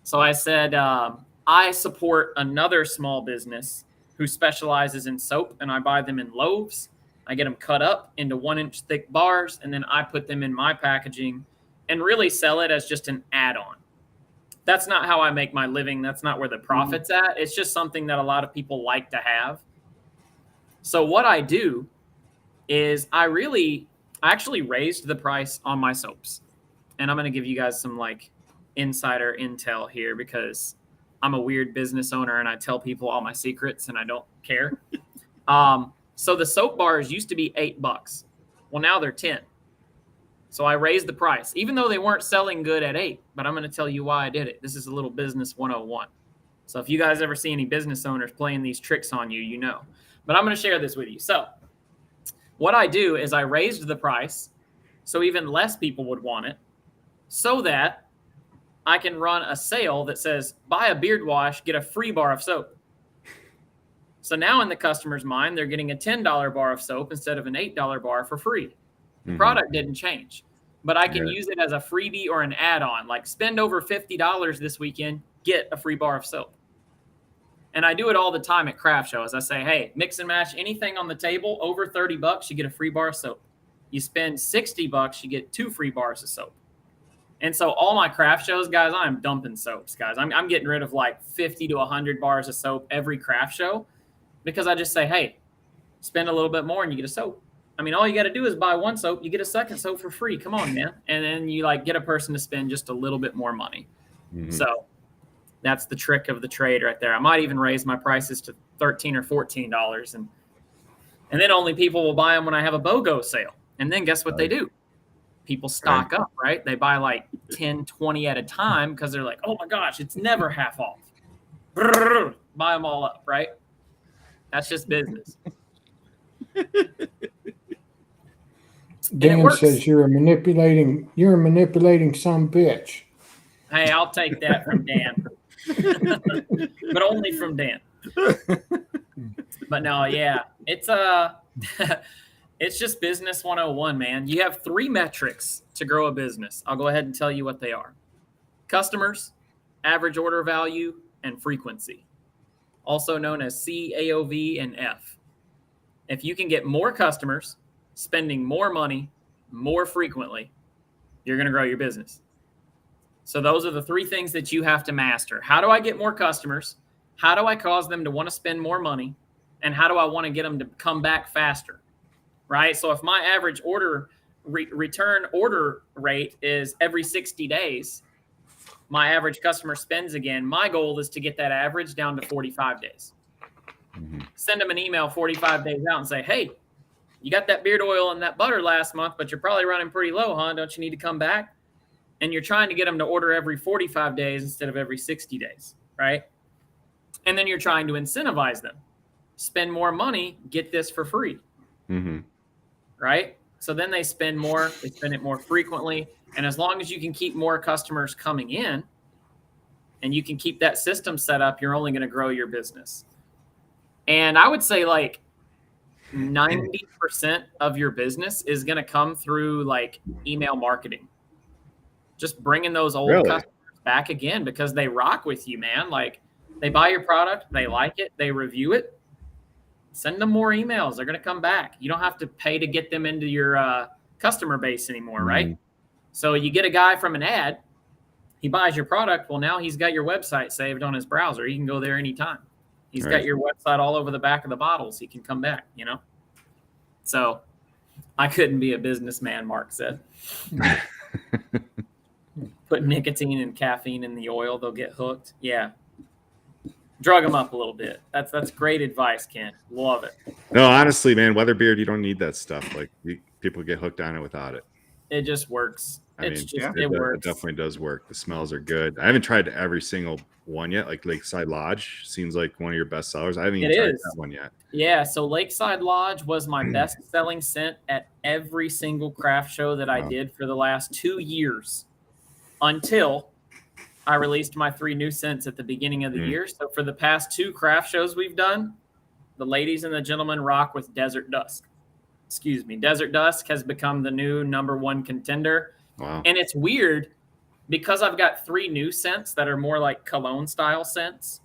So I said, I support another small business who specializes in soap, and I buy them in loaves. I get them cut up into 1-inch thick bars, and then I put them in my packaging and really sell it as just an add-on. That's not how I make my living. That's not where the profit's at. It's just something that a lot of people like to have. So what I do is I actually raised the price on my soaps. And I'm going to give you guys some like insider intel here because I'm a weird business owner and I tell people all my secrets and I don't care. So the soap bars used to be $8. Well, now they're 10. So I raised the price, even though they weren't selling good at 8. But I'm going to tell you why I did it. This is a little business 101. So if you guys ever see any business owners playing these tricks on you, you know. But I'm going to share this with you. So what I do is I raised the price so even less people would want it, so that I can run a sale that says, buy a beard wash, get a free bar of soap. So now in the customer's mind, they're getting a $10 bar of soap instead of an $8 bar for free. The product didn't change, but I can use it as a freebie or an add-on, like spend over $50 this weekend, get a free bar of soap. And I do it all the time at craft shows. I say, hey, mix and match anything on the table over $30, you get a free bar of soap. You spend $60, you get 2 free bars of soap. And so all my craft shows, guys, I'm dumping soaps, guys. I'm getting rid of like 50 to 100 bars of soap every craft show because I just say, hey, spend a little bit more and you get a soap. I mean, all you got to do is buy 1 soap. You get a second soap for free. Come on, man. And then you like get a person to spend just a little bit more money. So that's the trick of the trade right there. I might even raise my prices to $13 or $14. And then only people will buy them when I have a BOGO sale. And then guess what they do? People stock up, right? They buy like 10, 20 at a time because they're like, oh my gosh, it's never half off. Buy them all up, right? That's just business. Dan says you're a manipulating some bitch. Hey, I'll take that from Dan. But only from Dan. But no, yeah. It's it's just business 101, man. You have 3 metrics to grow a business. I'll go ahead and tell you what they are. customers, average order value, and frequency, also known as C, AOV, and F. If you can get more customers spending more money more frequently, you're going to grow your business. So those are the three things that you have to master. How do I get more customers? How do I cause them to want to spend more money? And how do I want to get them to come back faster? Right? So if my average order return order rate is every 60 days, my average customer spends again. My goal is to get that average down to 45 days. Mm-hmm. Send them an email 45 days out and say, hey, you got that beard oil and that butter last month, but you're probably running pretty low, huh? Don't you need to come back? And you're trying to get them to order every 45 days instead of every 60 days, right? And then you're trying to incentivize them. Spend more money, get this for free, right? So then they spend more, they spend it more frequently. And as long as you can keep more customers coming in and you can keep that system set up, you're only going to grow your business. And I would say like 90% of your business is going to come through like email marketing. Just bringing those old customers back again because they rock with you, man. Like they buy your product, they like it, they review it. Send them more emails. They're going to come back. You don't have to pay to get them into your customer base anymore, right? So you get a guy from an ad, he buys your product. Well, now he's got your website saved on his browser. He can go there anytime. He's got your website all over the back of the bottles. He can come back, you know? So I couldn't be a businessman, Mark said. Put nicotine and caffeine in the oil, they'll get hooked. Yeah. Drug them up a little bit. That's great advice, Ken. Love it. No, honestly, man, Weatherbeard, you don't need that stuff. Like people get hooked on it without it. It just works. It It works. definitely does work. The smells are good. I haven't tried every single one yet. Like Lakeside Lodge seems like one of your best sellers. I haven't even tried that one yet. Yeah, so Lakeside Lodge was my best-selling scent at every single craft show that I did for the last 2 years until I released my 3 new scents at the beginning of the year. So for the past 2 craft shows we've done, the ladies and the gentlemen rock with Desert Dusk. Excuse me. Desert Dusk has become the new #1 contender. Wow. And it's weird because I've got 3 new scents that are more like cologne style scents.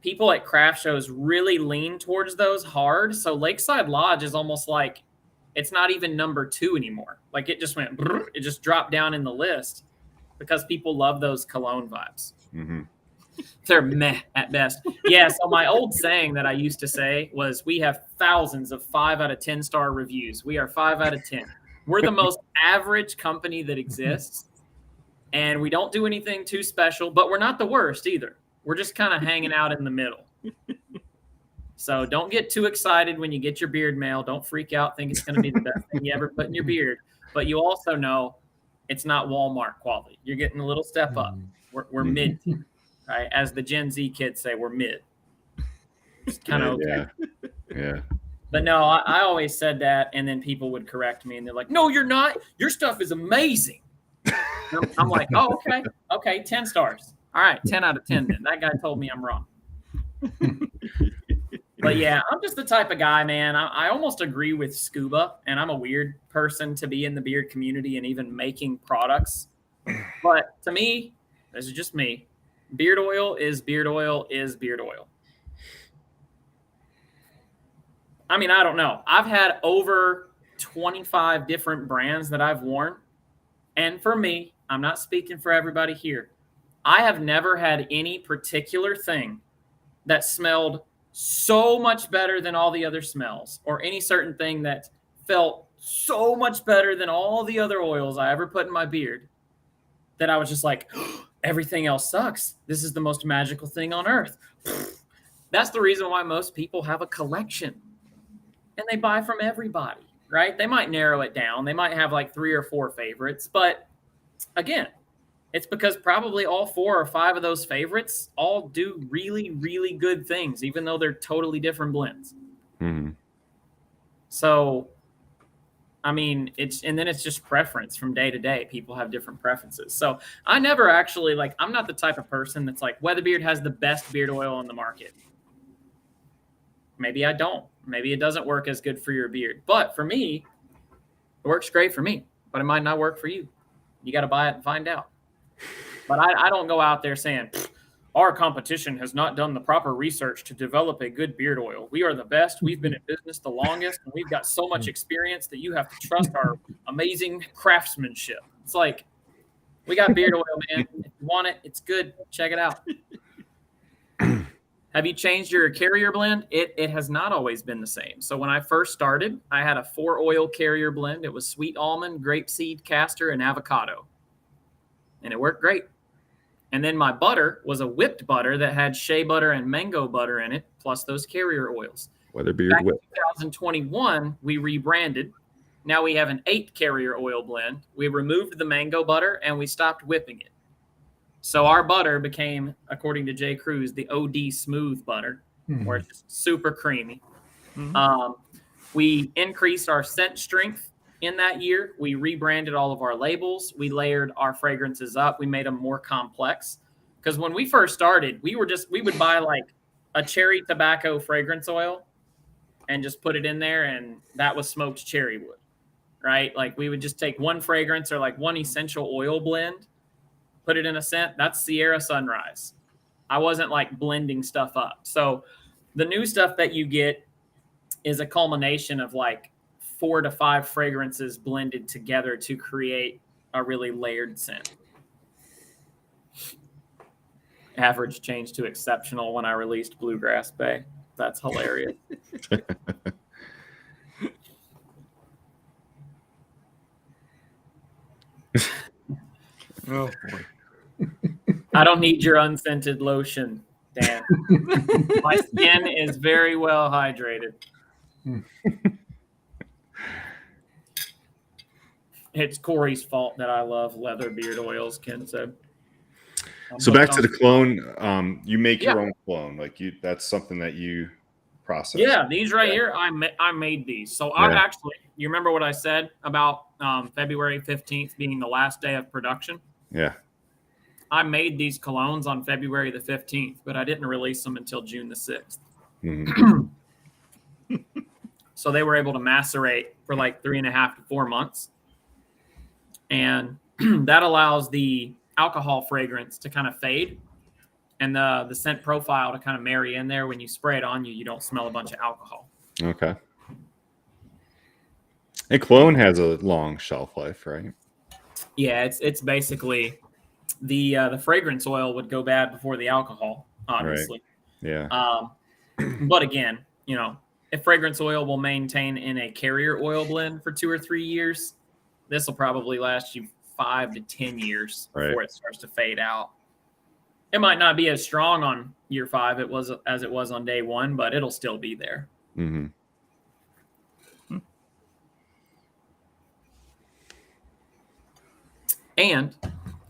People at craft shows really lean towards those hard. So Lakeside Lodge is almost like it's not even #2 anymore. Like it just went, it just dropped down in the list because people love those cologne vibes. They're meh at best. Yeah. So my old saying that I used to say was, we have thousands of 5 out of 10 star reviews. We are 5 out of 10. We're the most average company that exists. And we don't do anything too special, but we're not the worst either. We're just kind of hanging out in the middle. So don't get too excited when you get your beard mail. Don't freak out. Think it's going to be the best thing you ever put in your beard. But you also know it's not Walmart quality. You're getting a little step up. We're mid, right? As the Gen Z kids say, we're mid. It's kind of okay. Yeah. But no, I always said that, and then people would correct me, and they're like, no, you're not. Your stuff is amazing. I'm like, oh, okay, 10 stars. All right, 10 out of 10 then. That guy told me I'm wrong. But yeah, I'm just the type of guy, man. I almost agree with Scuba, and I'm a weird person to be in the beard community and even making products. But to me, this is just me. Beard oil is beard oil is beard oil. I mean, I don't know. I've had over 25 different brands that I've worn. And for me, I'm not speaking for everybody here. I have never had any particular thing that smelled so much better than all the other smells, or any certain thing that felt so much better than all the other oils I ever put in my beard, that I was just like, oh, everything else sucks. This is the most magical thing on earth. That's the reason why most people have a collection and they buy from everybody, right? They might narrow it down. They might have like 3 or 4 favorites, but again, it's because probably all 4 or 5 of those favorites all do really, really good things, even though they're totally different blends. So, I mean, it's just preference from day to day. People have different preferences. So I never actually I'm not the type of person that's like, Weatherbeard has the best beard oil on the market. Maybe I don't. Maybe it doesn't work as good for your beard. But for me, it works great for me. But it might not work for you. You got to buy it and find out. But I don't go out there saying, our competition has not done the proper research to develop a good beard oil. We are the best. We've been in business the longest, and we've got so much experience that you have to trust our amazing craftsmanship. It's like, we got beard oil, man. If you want it, it's good. Check it out. Have you changed your carrier blend? It has not always been the same. So when I first started, I had a 4-oil carrier blend. It was sweet almond, grapeseed, castor, and avocado. And it worked great. And then my butter was a whipped butter that had shea butter and mango butter in it, plus those carrier oils. Weatherbeard Back in whip. 2021, we rebranded. Now we have an 8 carrier oil blend. We removed the mango butter and we stopped whipping it. So our butter became, according to Jay Cruz, the OD smooth butter, where it's just super creamy. We increased our scent strength in that year. We rebranded all of our labels. We layered our fragrances up. We made them more complex. Because when we first started, we would buy like a cherry tobacco fragrance oil and just put it in there, and that was smoked cherry wood, right? Like we would just take one fragrance or like one essential oil blend, put it in a scent. That's Sierra Sunrise. I wasn't like blending stuff up. So the new stuff that you get is a culmination of like 4 to 5 fragrances blended together to create a really layered scent. Average changed to exceptional when I released Bluegrass Bay. That's hilarious. Oh boy. I don't need your unscented lotion, Dan. My skin is very well hydrated. It's Cory's fault that I love leather beard oils, Ken said. So back to the clone. You make your own clone, like that's something that you process. Yeah, these right here, I made these. So I actually, you remember what I said about February 15th being the last day of production? Yeah. I made these colognes on February the 15th, but I didn't release them until June the 6th. Mm-hmm. So they were able to macerate for like 3.5 to 4 months. And that allows the alcohol fragrance to kind of fade and the scent profile to kind of marry in there. When you spray it on you, you don't smell a bunch of alcohol. Okay. A clone has a long shelf life, right? Yeah, it's basically the fragrance oil would go bad before the alcohol, obviously. Right. Yeah. But again, you know, if fragrance oil will maintain in a carrier oil blend for 2 or 3 years, this will probably last you 5 to 10 years before it starts to fade out. It might not be as strong on year 5 as it was on day 1, but it'll still be there. Mm-hmm. And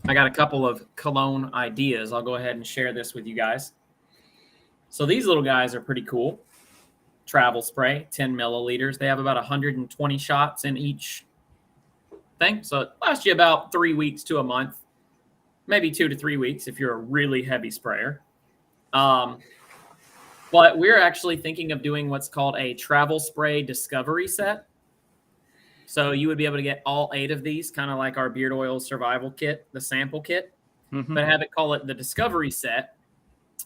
I got a couple of cologne ideas. I'll go ahead and share this with you guys. So these little guys are pretty cool. Travel spray, 10 milliliters. They have about 120 shots in each thing. So it lasts you about 3 weeks to a month, maybe 2 to 3 weeks if you're a really heavy sprayer. But we're actually thinking of doing what's called a travel spray discovery set. So you would be able to get all 8 of these, kind of like our beard oil survival kit, the sample kit, but have it call it the discovery set,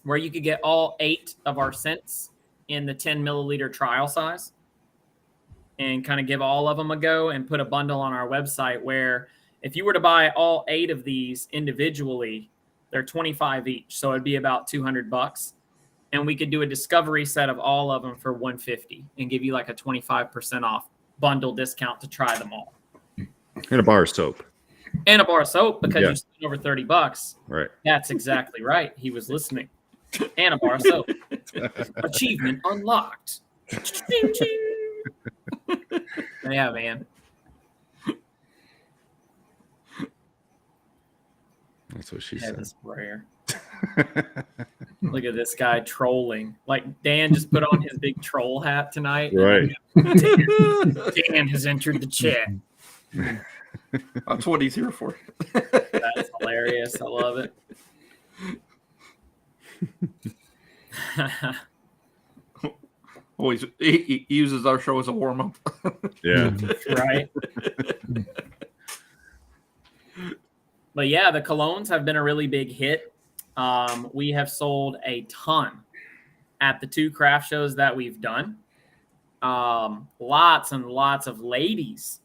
where you could get all 8 of our scents in the 10 milliliter trial size and kind of give all of them a go and put a bundle on our website where if you were to buy all 8 of these individually, they're $25 each. So it'd be about $200. And we could do a discovery set of all of them for $150 and give you like a 25% off bundle discount to try them all. And a bar of soap. And a bar of soap because you spent over $30. Right. That's exactly right. He was listening. And a bar of soap. Achievement unlocked. Ching, ching. Yeah, man. That's what she said. Sprayer. Look at this guy trolling. Like Dan just put on his big troll hat tonight. Right. Dan has entered the chat. That's what he's here for. That's hilarious. I love it. Always, he uses our show as a warm up. Yeah. Right. But yeah, the colognes have been a really big hit. We have sold a ton at the 2 craft shows that we've done. Lots and lots of ladies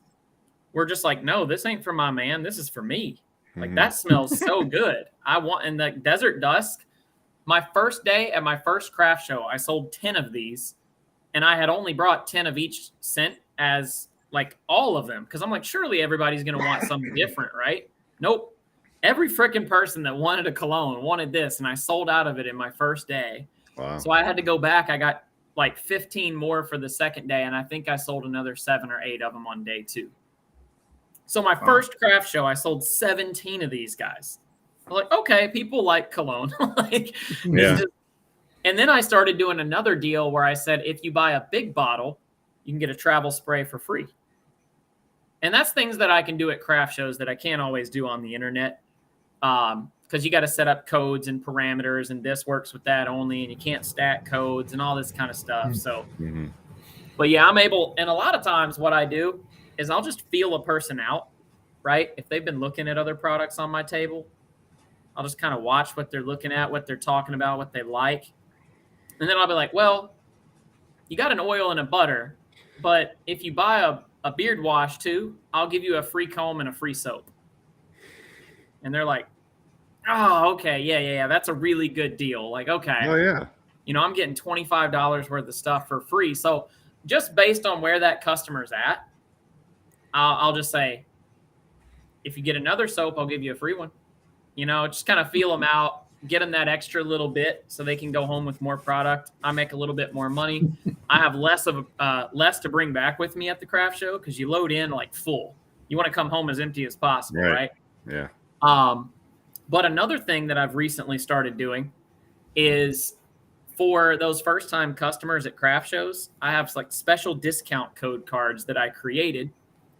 were just like, no, this ain't for my man. This is for me. Like, that smells so good. In the Desert Dusk, my first day at my first craft show, I sold 10 of these, and I had only brought 10 of each scent as like all of them. Cause I'm like, surely everybody's going to want something different, right? Nope. Every freaking person that wanted a cologne wanted this, and I sold out of it in my first day. Wow. So I had to go back. I got like 15 more for the second day, and I think I sold another 7 or 8 of them on day 2. So my first craft show, I sold 17 of these guys. I'm like, okay, people like cologne. Like, yeah. And then I started doing another deal where I said, if you buy a big bottle, you can get a travel spray for free. And that's things that I can do at craft shows that I can't always do on the internet. Because you got to set up codes and parameters, and this works with that only, and you can't stack codes and all this kind of stuff. So, but yeah, I'm able, and a lot of times what I do is I'll just feel a person out, right? If they've been looking at other products on my table, I'll just kind of watch what they're looking at, what they're talking about, what they like. And then I'll be like, well, you got an oil and a butter, but if you buy a beard wash too, I'll give you a free comb and a free soap. And they're like, oh, okay. Yeah. That's a really good deal. Like, okay. Oh, yeah. You know, I'm getting $25 worth of stuff for free. So just based on where that customer's at, I'll just say, if you get another soap, I'll give you a free one. You know, just kind of feel them out, get them that extra little bit so they can go home with more product. I make a little bit more money. I have less to bring back with me at the craft show because you load in like full. You want to come home as empty as possible, right? Yeah. But another thing that I've recently started doing is for those first-time customers at craft shows, I have like special discount code cards that I created,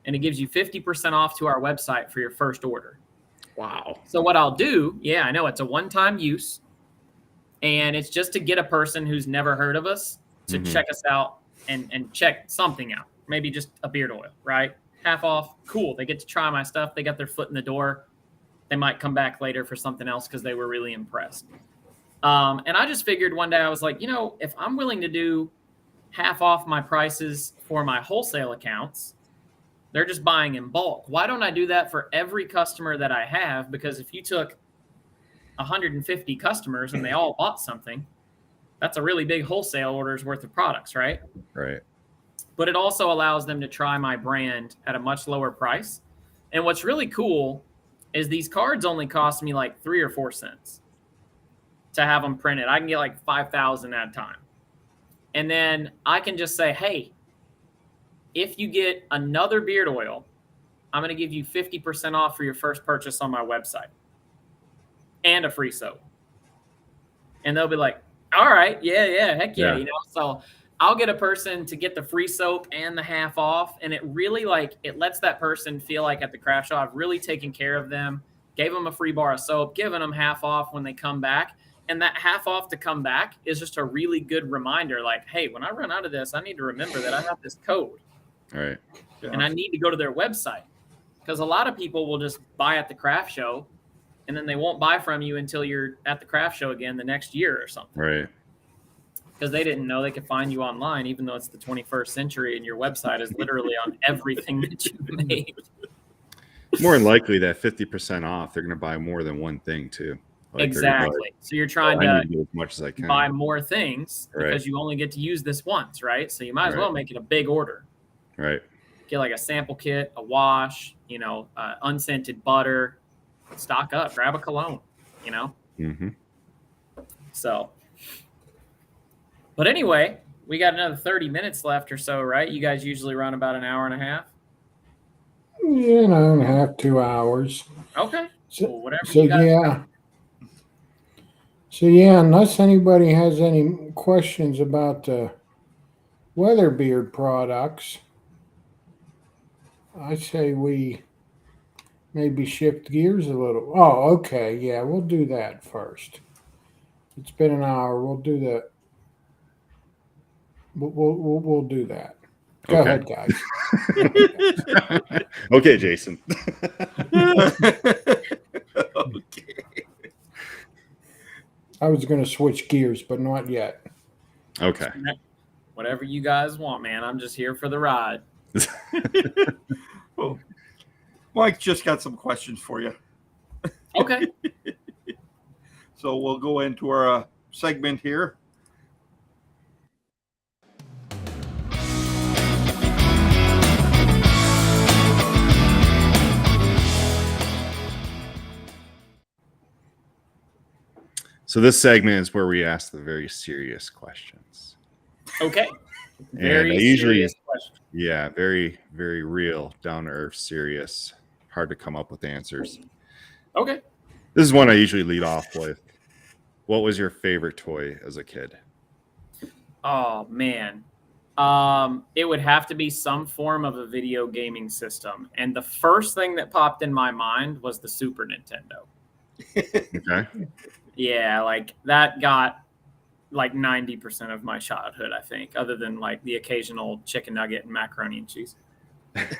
and it gives you 50% off to our website for your first order. Wow. So what I'll do, yeah, I know it's a one-time use, and it's just to get a person who's never heard of us to check us out and check something out. Maybe just a beard oil, right? Half off. Cool. They get to try my stuff. They got their foot in the door. They might come back later for something else because they were really impressed. And I just figured one day, I was like, you know, if I'm willing to do half off my prices for my wholesale accounts, they're just buying in bulk. Why don't I do that for every customer that I have? Because if you took 150 customers and they all bought something, that's a really big wholesale order's worth of products, right? Right. But it also allows them to try my brand at a much lower price. And what's really cool is these cards only cost me like 3 or 4 cents to have them printed. I can get like 5,000 at a time. And then I can just say, hey, if you get another beard oil, I'm going to give you 50% off for your first purchase on my website and a free soap. And they'll be like, all right, yeah, heck yeah. You know, so I'll get a person to get the free soap and the half off. And it really it lets that person feel like at the craft show, I've really taken care of them, gave them a free bar of soap, given them half off when they come back. And that half off to come back is just a really good reminder. Like, hey, when I run out of this, I need to remember that I have this code. All right. Yeah. And I need to go to their website, because a lot of people will just buy at the craft show and then they won't buy from you until you're at the craft show again the next year or something. Right. Because they didn't know they could find you online, even though it's the 21st century and your website is literally on everything that you've made. More than likely that 50% off, they're going to buy more than one thing too. Like Exactly. So you're trying I to need do as much as I can. buy more things Right. because you only get to use this once, right? So you might as well Right. make it a big order. Right. Get like a sample kit, a wash, unscented butter, stock up, grab a cologne, Mm-hmm. So, but anyway, we got another 30 minutes left or so, right? You guys usually run about an hour and a half. You know, half 2 hours. Okay. So, Well, whatever so you guys yeah. So yeah, unless anybody has any questions about the Weatherbeard products, I say we maybe shift gears a little. Oh, okay. Yeah, we'll do that first. It's been an hour. We'll do that. We'll do that. Go Okay. ahead, guys. Okay, Jason. I was going to switch gears, but not yet. Okay. Whatever you guys want, man. I'm just here for the ride. Well, Mike just got some questions for you. Okay. So we'll go into our segment here. So this segment is where we ask the very serious questions. Okay. Very serious question. Yeah, very, very real, down to earth, serious, hard to come up with answers. Okay. This is one I usually lead off with. What was your favorite toy as a kid? Oh man. It would have to be some form of a video gaming system. And the first thing that popped in my mind was the Super Nintendo. Okay. Yeah, like that got like 90% of my childhood, I think, other than like the occasional chicken nugget and macaroni and cheese. Did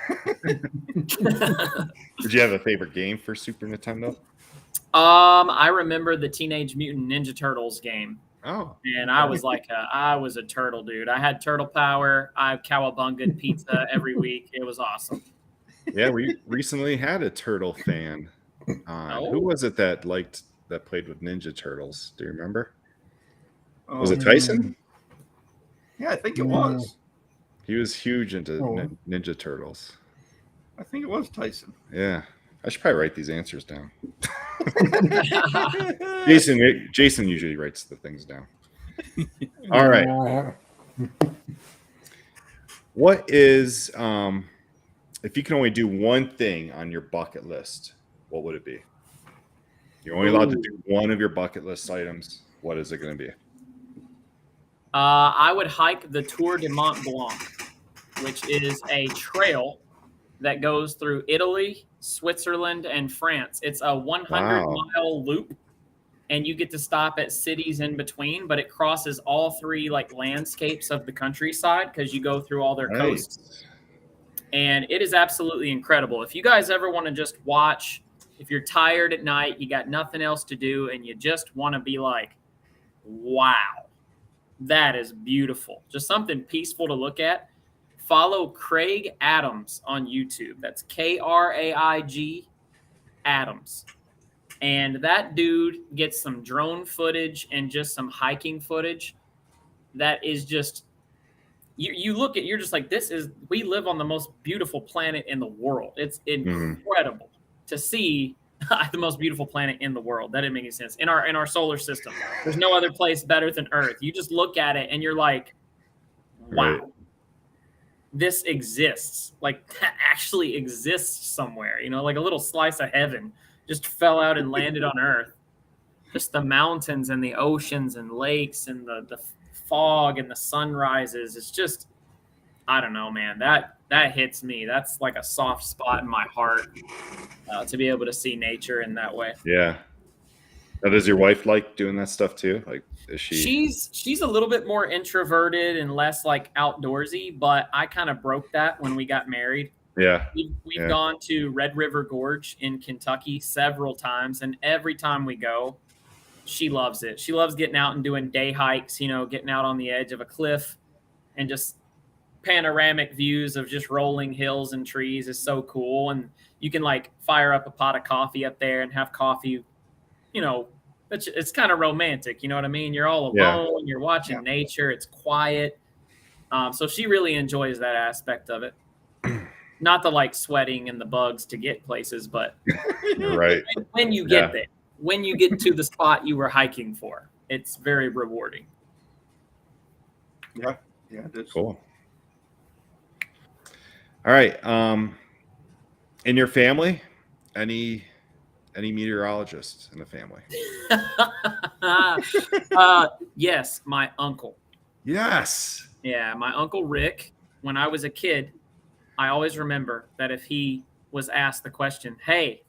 you have a favorite game for Super Nintendo? I remember the Teenage Mutant Ninja Turtles game. Oh. And I was I was a turtle dude. I had turtle power. I cowabunga pizza every week. It was awesome. Yeah, we recently had a turtle fan. Who was it that played with Ninja Turtles? Do you remember? Was it Tyson? Yeah, I think it was. He was huge into Ninja Turtles. I think it was Tyson. Yeah. I should probably write these answers down. Jason usually writes the things down. All right. What is, if you can only do one thing on your bucket list, what would it be? You're only allowed to do one of your bucket list items. What is it going to be? I would hike the Tour de Mont Blanc, which is a trail that goes through Italy, Switzerland, and France. It's a 100-mile loop, and you get to stop at cities in between, but it crosses all three like landscapes of the countryside because you go through all their coasts. And it is absolutely incredible. If you guys ever want to just watch, if you're tired at night, you got nothing else to do, and you just want to be like, wow, that is beautiful. Just something peaceful to look at. Follow Craig Adams on YouTube. That's Kraig Adams. And that dude gets some drone footage and just some hiking footage. That is just, you look at, you're just like, we live on the most beautiful planet in the world. It's incredible to see the most beautiful planet in the world. That didn't make any sense. In our solar system, there's no other place better than Earth. You just look at it and you're like, wow. Right. This exists, like that actually exists somewhere, like a little slice of heaven just fell out and landed on Earth. Just the mountains and the oceans and lakes and the fog and the sunrises. It's just, I don't know, man, that hits me. That's like a soft spot in my heart to be able to see nature in that way. Yeah. Now, does your wife like doing that stuff too? Like, is she? She's a little bit more introverted and less like outdoorsy, but I kind of broke that when we got married. Yeah. We've gone to Red River Gorge in Kentucky several times, and every time we go, she loves it. She loves getting out and doing day hikes, getting out on the edge of a cliff and just panoramic views of just rolling hills and trees is so cool. And you can like fire up a pot of coffee up there and have coffee. It's kind of romantic. You know what I mean? You're all alone. You're watching nature. It's quiet. So she really enjoys that aspect of it. Not the like sweating and the bugs to get places, but right. When you get there, when you get to the spot you were hiking for, it's very rewarding. Yeah. Yeah. That's cool. All right. In your family, any meteorologists in the family? Yes, my uncle. Yes. Yeah, my uncle Rick. When I was a kid, I always remember that if he was asked the question, "Hey,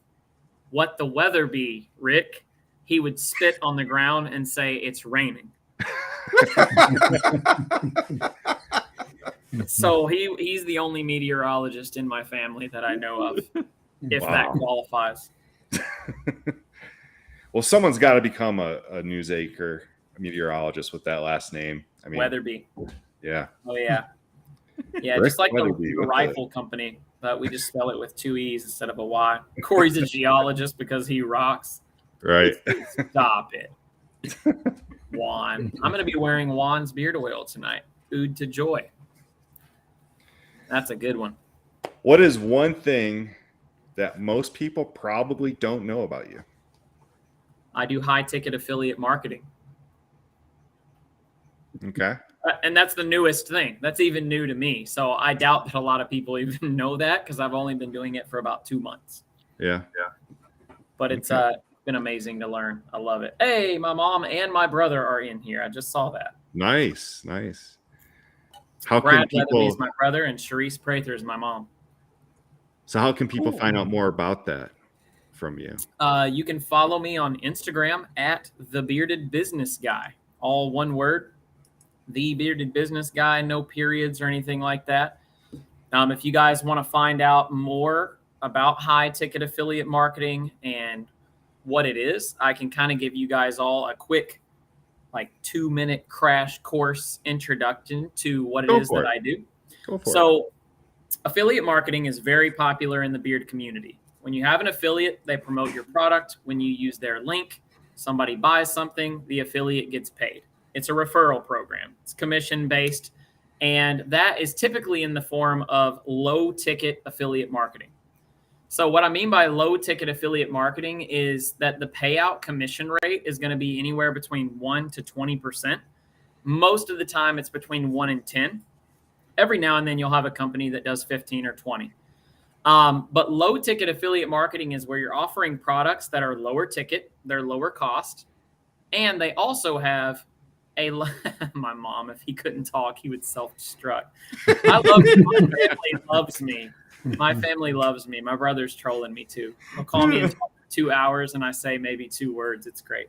what the weather be, Rick?" he would spit on the ground and say, "It's raining." So he's the only meteorologist in my family that I know of, if that qualifies. Well, someone's got to become a news anchor, a meteorologist with that last name. I mean, Weatherby. Yeah. Oh yeah. Yeah, Rick just like Weatherby the with rifle company, but we just spell it with 2 E's instead of a Y. Corey's a geologist because he rocks. Right. Stop it. Juan. I'm going to be wearing Juan's beard oil tonight. Ode to Joy. That's a good one. What is one thing that most people probably don't know about you? I do high ticket affiliate marketing. Okay. And that's the newest thing. That's even new to me. So I doubt that a lot of people even know that because I've only been doing it for about 2 months. Yeah. But it's been amazing to learn. I love it. Hey, my mom and my brother are in here. I just saw that. Nice. How Brad can Weatherby is people? my brother, and Sharice Prather is my mom. So how can people Cool. find out more about that from you? You can follow me on Instagram at The Bearded Business Guy. All one word. The Bearded Business Guy. No periods or anything like that. If you guys want to find out more about high ticket affiliate marketing and what it is, I can kind of give you guys all a quick 2-minute crash course introduction to what it is that I do. Go for it. So affiliate marketing is very popular in the beard community. When you have an affiliate, they promote your product. When you use their link, somebody buys something, the affiliate gets paid. It's a referral program. It's commission based. And that is typically in the form of low ticket affiliate marketing. So what I mean by low ticket affiliate marketing is that the payout commission rate is going to be anywhere between 1 to 20%. Most of the time it's between 1 and 10. Every now and then you'll have a company that does 15 or 20. But low ticket affiliate marketing is where you're offering products that are lower ticket, they're lower cost, and they also have my mom, if he couldn't talk, he would self-destruct. I love my family loves me. My family loves me. My brother's trolling me too. He'll call me in 2 hours and I say maybe 2 words. It's great.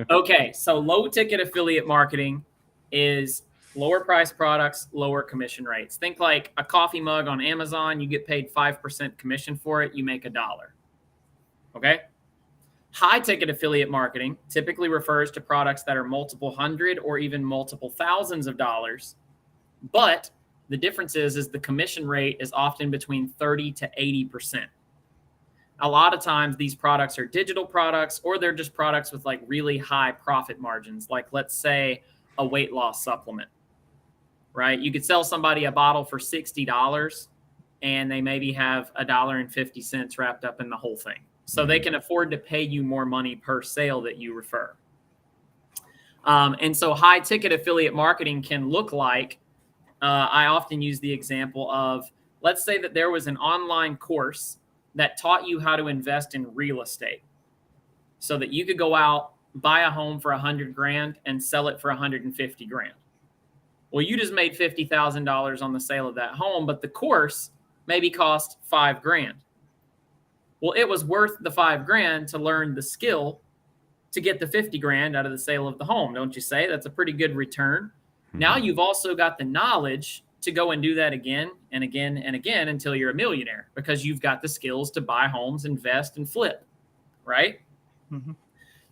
Okay, so low ticket affiliate marketing is lower price products, lower commission rates. Think like a coffee mug on Amazon. You get paid 5% commission for it. You make $1. Okay. High ticket affiliate marketing typically refers to products that are multiple hundred or even multiple thousands of dollars. But the difference is the commission rate is often between 30 to 80%. A lot of times these products are digital products, or they're just products with really high profit margins. Like let's say a weight loss supplement, right? You could sell somebody a bottle for $60 and they maybe have $1.50 wrapped up in the whole thing. So they can afford to pay you more money per sale that you refer. And so high ticket affiliate marketing can look like, I often use the example of, let's say that there was an online course that taught you how to invest in real estate so that you could go out, buy a home for $100,000 and sell it for $150,000. Well, you just made $50,000 on the sale of that home, but the course maybe cost $5,000. Well, it was worth the $5,000 to learn the skill to get the $50,000 out of the sale of the home. Don't you say? That's a pretty good return. Mm-hmm. Now you've also got the knowledge to go and do that again and again and again until you're a millionaire, because you've got the skills to buy homes, invest, and flip, right? Mm-hmm.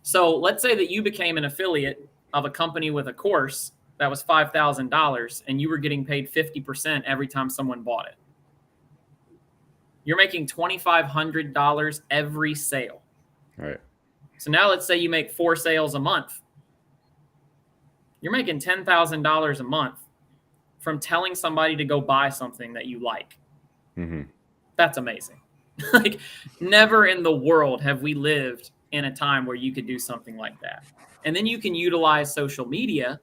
So let's say that you became an affiliate of a company with a course that was $5,000 and you were getting paid 50% every time someone bought it. You're making $2,500 every sale. All right. So now let's say you make 4 sales a month. You're making $10,000 a month from telling somebody to go buy something that you like. Mm-hmm. That's amazing. Never in the world have we lived in a time where you could do something like that. And then you can utilize social media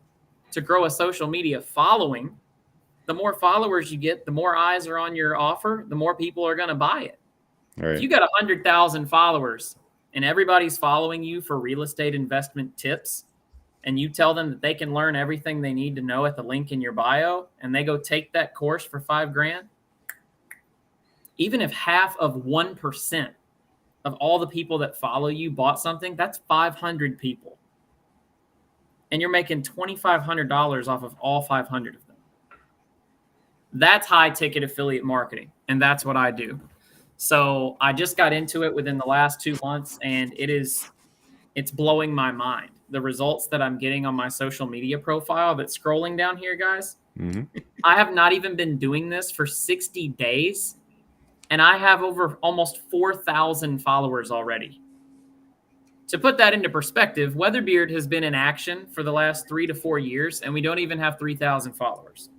to grow a social media following. The more followers you get, the more eyes are on your offer, the more people are going to buy it. Right. If you got 100,000 followers and everybody's following you for real estate investment tips, and you tell them that they can learn everything they need to know at the link in your bio, and they go take that course for $5,000, even if half of 1% of all the people that follow you bought something, that's 500 people. And you're making $2,500 off of all 500 of them. That's high ticket affiliate marketing. And that's what I do. So I just got into it within the last 2 months, and it's blowing my mind. The results that I'm getting on my social media profile that's scrolling down here, guys. Mm-hmm. I have not even been doing this for 60 days, and I have over almost 4,000 followers already. To put that into perspective, Weatherbeard has been in action for the last 3 to 4 years, and we don't even have 3,000 followers.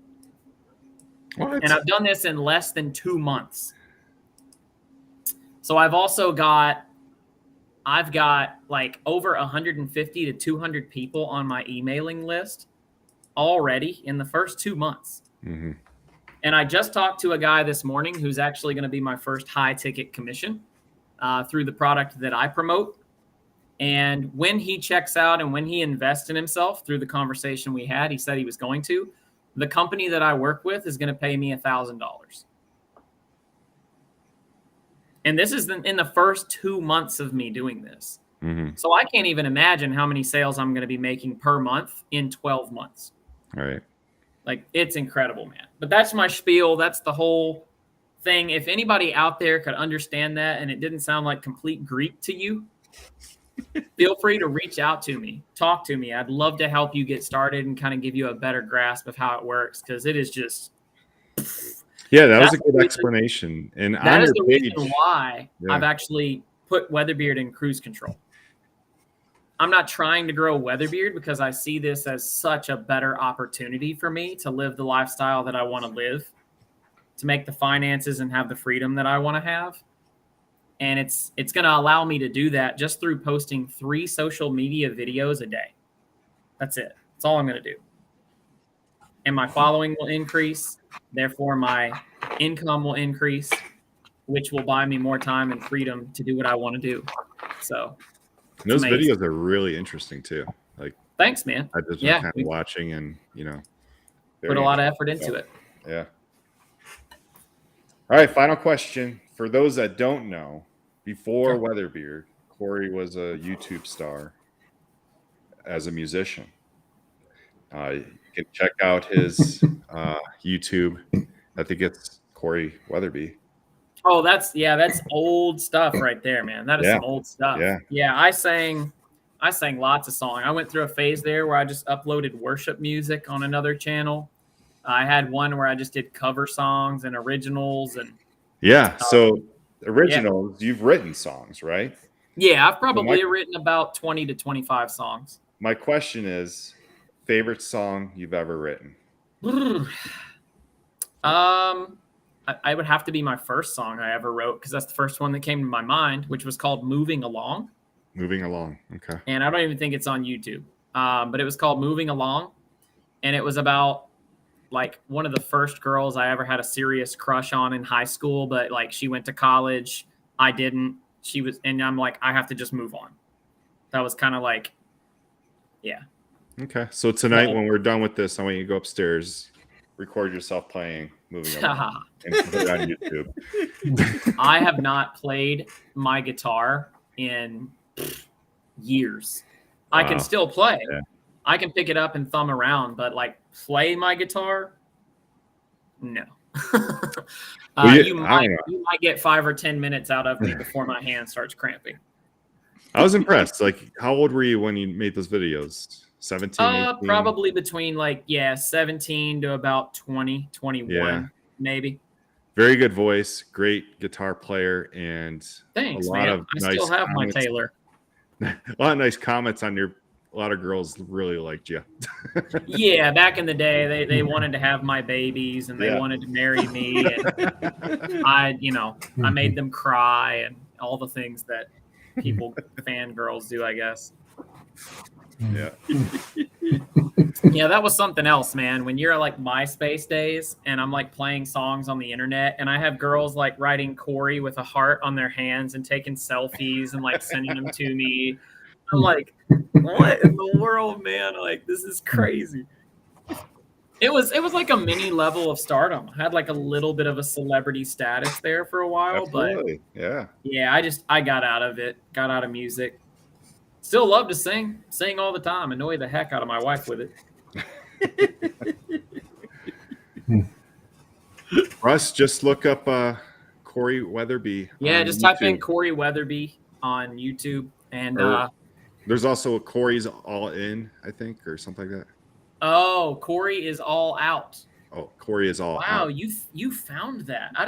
What? And I've done this in less than 2 months. So I've got like over 150 to 200 people on my emailing list already in the first 2 months. Mm-hmm. And I just talked to a guy this morning who's actually going to be my first high ticket commission through the product that I promote. And when he checks out and when he invests in himself through the conversation we had, he said he was going to, the company that I work with is going to pay me $1,000. And this is in the first 2 months of me doing this. Mm-hmm. So I can't even imagine how many sales I'm going to be making per month in 12 months. All right. Like, it's incredible, man. But that's my spiel. That's the whole thing. If anybody out there could understand that and it didn't sound like complete Greek to you, feel free to reach out to me. Talk to me. I'd love to help you get started and kind of give you a better grasp of how it works, because it is just... Yeah, that was That's a good the reason- explanation. And That on is your the page, reason why Yeah. I've actually put Weatherbeard in cruise control. I'm not trying to grow Weatherbeard because I see this as such a better opportunity for me to live the lifestyle that I want to live, to make the finances and have the freedom that I want to have. And it's going to allow me to do that just through posting 3 social media videos a day. That's it. That's all I'm going to do. And my following will increase. Therefore, my income will increase, which will buy me more time and freedom to do what I want to do. So and those amazing. videos are really interesting too. Like, thanks, man. I just Yeah, been kind we of watching, and put very a lot of interesting effort into stuff. it. Yeah. All right, final question. For those that don't know, before Sure. Weatherbeard, Cory was a YouTube star as a musician. You can check out his YouTube. I think it's Cory Weatherby. Oh, that's old stuff right there, man. That is Yeah. some old stuff. Yeah. Yeah, I sang lots of songs. I went through a phase there where I just uploaded worship music on another channel. I had one where I just did cover songs and originals, and Yeah. So originals, you've written songs, right? yeah, I've probably my- written about 20 to 25 songs. My question is, favorite song you've ever written? I would have to be my first song I ever wrote, because that's the first one that came to my mind, which was called Moving Along. Moving Along. Okay. And I don't even think it's on YouTube. But it was called Moving Along. And it was about like one of the first girls I ever had a serious crush on in high school, but like she went to college. I didn't. And I'm like, I have to just move on. That was kind of like, yeah. Okay. So tonight, Well- when we're done with this, I want you to go upstairs, record yourself playing Moving Along, and put it on YouTube. I have not played my guitar in years. I can Wow. still play. Yeah. I can pick it up and thumb around, but like play my guitar, no. Well, you I don't know. might get 5 or 10 minutes out of me before my hand starts cramping. I was impressed. Like, how old were you when you made those videos? 17, 18? Probably between 17 to about 20, 21, Yeah. maybe. Very good voice, great guitar player, and Thanks, a lot man. of I nice still have my comments. Taylor. A lot of nice comments on your. A lot of girls really liked you. Yeah, back in the day, they wanted to have my babies and they Yeah. wanted to marry me, and I made them cry and all the things that people fangirls do, I guess. Yeah. Yeah, that was something else, man. When you're like MySpace days and I'm like playing songs on the internet and I have girls like writing Cory with a heart on their hands and taking selfies and like sending them to me. I'm like, what in the world, man? Like, this is crazy. It was like a mini level of stardom. I had like a little bit of a celebrity status there for a while, Absolutely. Yeah. but yeah, I got out of it, got out of music. Still love to sing all the time, annoy the heck out of my wife with it. Russ, just look up Cory Cory Weatherby. Yeah, on just type in YouTube. Cory Weatherby on YouTube, and There's also a Cory's All In, I think, or something like that. oh, Cory is all out. Oh, Cory is all Wow, out. you found that. I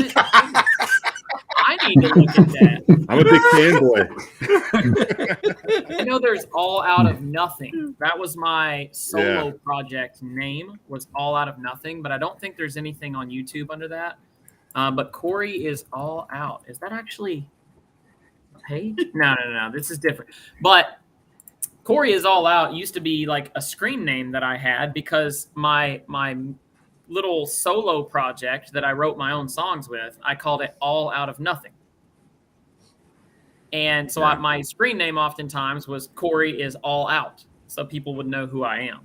need to look at that. I'm a big fanboy. I know there's All Out of Nothing. That was my solo project name, was All Out of Nothing, but I don't think there's anything on YouTube under that. But Cory is All Out. Is that actually a page? No. This is different. But Cory is All Out used to be like a screen name that I had because my little solo project that I wrote my own songs with, I called it All Out of Nothing. And so my screen name oftentimes was Cory is All Out, so people would know who I am.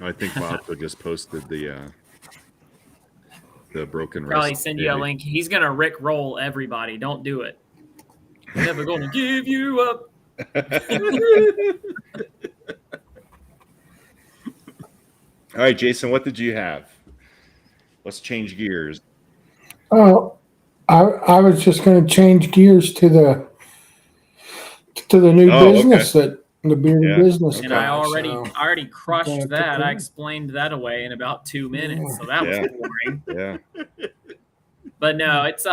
I think Bob just posted the broken Probably wrist. send you a link. He's gonna Rick roll everybody. Don't do it. I'm never gonna give you up. All right, Jason, what did you have? Let's change gears. Oh, I was just going to change gears to the new business that the bearded business. And guy, I already crushed Okay, that. okay. I explained that away in about 2 minutes, so that was boring. Yeah. But no, it's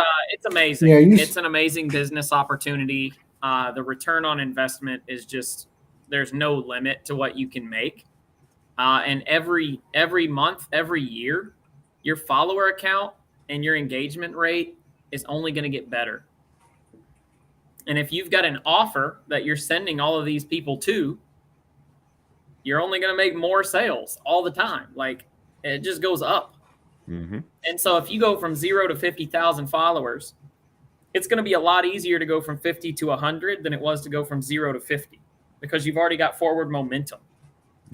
amazing. Yeah, It's an amazing business opportunity. The return on investment is just, there's no limit to what you can make. And every month, every year, your follower account and your engagement rate is only going to get better. And if you've got an offer that you're sending all of these people to, you're only going to make more sales all the time. Like, it just goes up. Mm-hmm. And so if you go from 0 to 50,000 followers, it's going to be a lot easier to go from 50 to 100 than it was to go from 0 to 50, because you've already got forward momentum.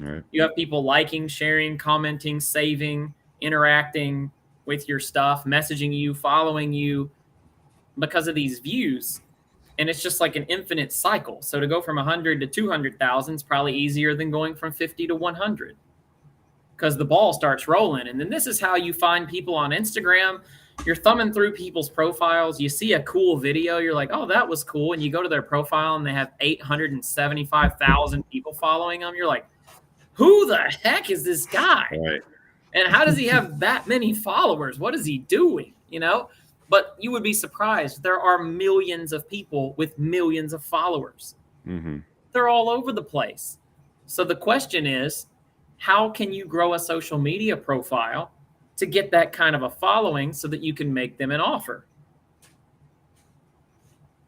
All right. You have people liking, sharing, commenting, saving, interacting with your stuff, messaging you, following you because of these views. And it's just like an infinite cycle. So to go from 100 to 200,000 is probably easier than going from 50 to 100, because the ball starts rolling. And then this is how you find people on Instagram. You're thumbing through people's profiles. You see a cool video. You're like, oh, that was cool. And you go to their profile and they have 875,000 people following them. You're like, who the heck is this guy? Right. And how does he have that many followers? What is he doing? But you would be surprised. There are millions of people with millions of followers. Mm-hmm. They're all over the place. So the question is, how can you grow a social media profile to get that kind of a following so that you can make them an offer?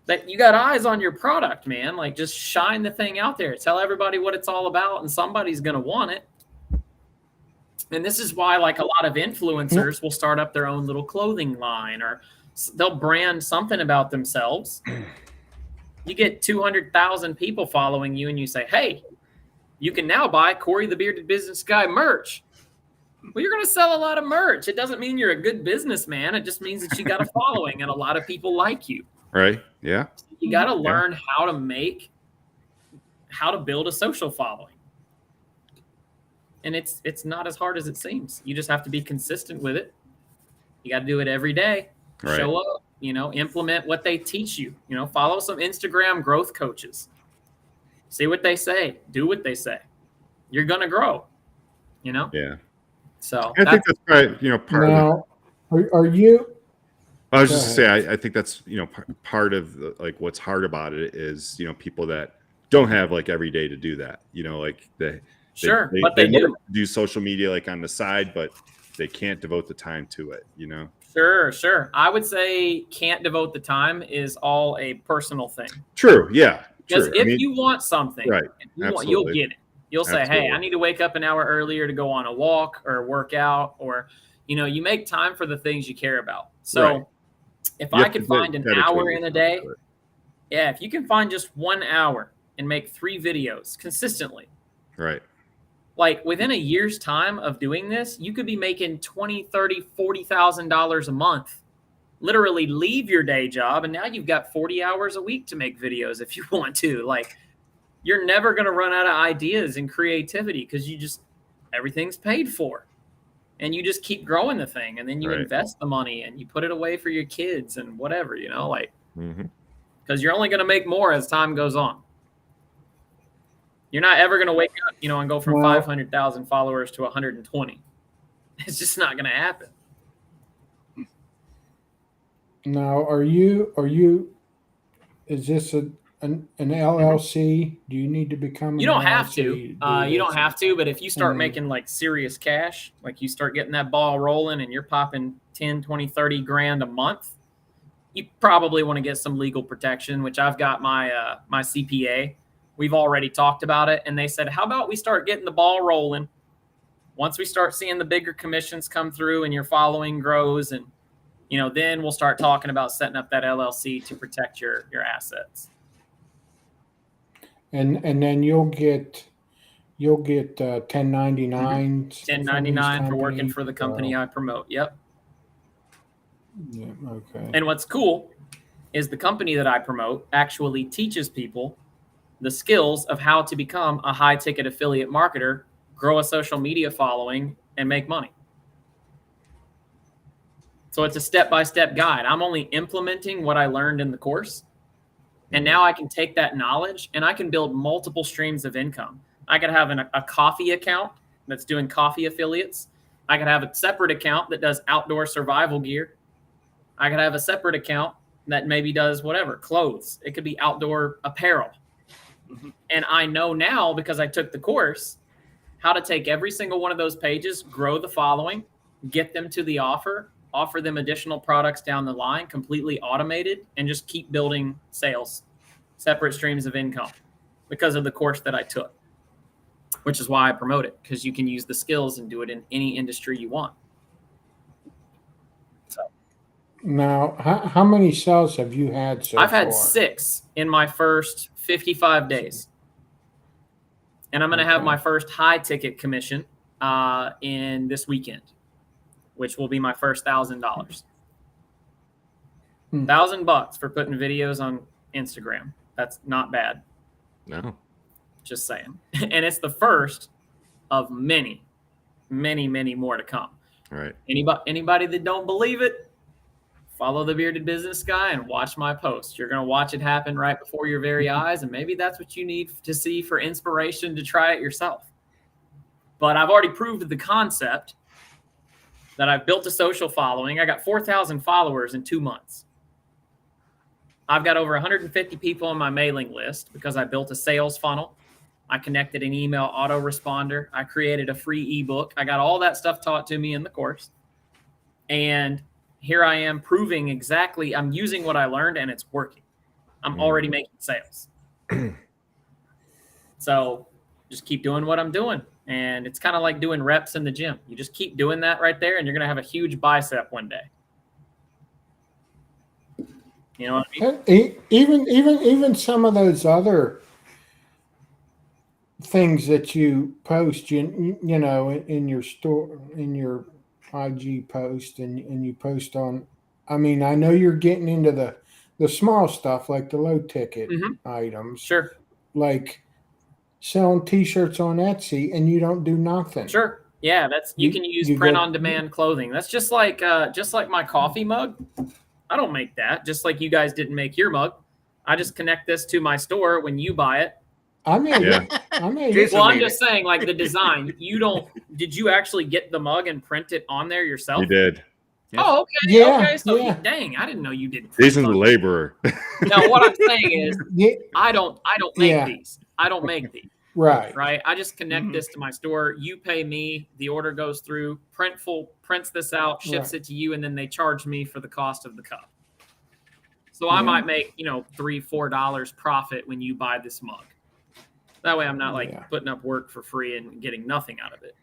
That you got eyes on your product, man. Like, just shine the thing out there. Tell everybody what it's all about, and somebody's going to want it. And this is why, like, a lot of influencers will start up their own little clothing line, or they'll brand something about themselves. You get 200,000 people following you, and you say, hey, you can now buy Cory the Bearded Business Guy merch. Well, you're going to sell a lot of merch. It doesn't mean you're a good businessman. It just means that you got a following and a lot of people like you. Right. Yeah. You got to learn how to build a social following. And it's not as hard as it seems. You just have to be consistent with it. You got to do it every day. Right. Show up, implement what they teach you. Follow some Instagram growth coaches. See what they say. Do what they say. You're going to grow, Yeah. So I think that's right. Part now, of it. are you? I was Go just ahead. to say, I think that's, part of like what's hard about it is, people that don't have like every day to do that, like Sure, but they do social media like on the side, but they can't devote the time to it, Sure. I would say can't devote the time is all a personal thing. True. Yeah. Because True. if you want something, right. You'll get it. You'll say, Absolutely. hey, I need to wake up an hour earlier to go on a walk or work out, or, you make time for the things you care about. So Right. if You I have could to find an dedicate hour in a day, yourself to it. if you can find just 1 hour and make 3 videos consistently, Right. like within a year's time of doing this, you could be making $20,000, $30,000, $40,000 a month. Literally leave your day job, and now you've got 40 hours a week to make videos if you want to. Like, you're never going to run out of ideas and creativity because everything's paid for. and you just keep growing the thing, and then you Right. invest the money and you put it away for your kids and whatever, you know, like, Mhm. because you're only going to make more as time goes on. You're not ever going to wake up, you know, and go from Well- 500,000 followers to 120. It's just not going to happen. Now, is this an LLC? Do you need to become an You don't have LLC to. do You don't this? have to, but if you start Mhm. making like serious cash, like you start getting that ball rolling and you're popping 10, 20, 30 grand a month, you probably want to get some legal protection, which I've got my my CPA. We've already talked about it, and they said, how about we start getting the ball rolling? Once we start seeing the bigger commissions come through and your following grows, and you know, then we'll start talking about setting up that LLC to protect your assets. And then you'll get 1099. 1099 for working for the company I promote. Yep. Yeah, okay. And what's cool is the company that I promote actually teaches people the skills of how to become a high ticket affiliate marketer, grow a social media following, and make money. So it's a step-by-step guide. I'm only implementing what I learned in the course. And now I can take that knowledge and I can build multiple streams of income. I could have a coffee account that's doing coffee affiliates. I could have a separate account that does outdoor survival gear. I could have a separate account that maybe does whatever, clothes. It could be outdoor apparel. And I know now, because I took the course, how to take every single one of those pages, grow the following, get them to the offer them additional products down the line, completely automated, and just keep building sales, separate streams of income because of the course that I took, which is why I promote it, because you can use the skills and do it in any industry you want. So Now, how many sales have you had so far? I've had 6 in my first 55 days. And I'm going to have my first high ticket commission in this weekend, which will be my first $1,000. $1,000 for putting videos on Instagram. That's not bad. No. Just saying. And it's the first of many, many, many more to come. Right. Anybody that don't believe it, follow the Bearded Business Guy and watch my post. You're going to watch it happen right before your very eyes, and maybe that's what you need to see for inspiration to try it yourself. But I've already proved the concept that I've built a social following. I got 4,000 followers in 2 months. I've got over 150 people on my mailing list because I built a sales funnel. I connected an email autoresponder. I created a free ebook. I got all that stuff taught to me in the course. And here I am proving exactly, I'm using what I learned and it's working. I'm already making sales. So just keep doing what I'm doing. And it's kind of like doing reps in the gym. You just keep doing that right there and you're going to have a huge bicep one day. You know what I mean? Even some of those other things that you post, you know, in your store, in your IG post, and you post on. I mean, I know you're getting into the small stuff like the low ticket items, Sure. like selling T-shirts on Etsy, and you don't do nothing. Sure. Yeah, that's you can use print on demand clothing. That's just like my coffee mug. I don't make that. Just like you guys didn't make your mug. I just connect this to my store when you buy it. I made Yeah. it. I made Jason it. Well, I'm made just saying, like the design. Did you actually get the mug and print it on there yourself? You did. Oh, okay. Yeah, Okay. So yeah. dang, I didn't know you did. Jason's a laborer. No, what I'm saying is, Yeah, I don't make Yeah. these. I don't make these. right. Right. I just connect this to my store. You pay me. The order goes through. Prints this out, ships it to you, and then they charge me for the cost of the cup. So I might make, $3-4 profit when you buy this mug. That way I'm not putting up work for free and getting nothing out of it.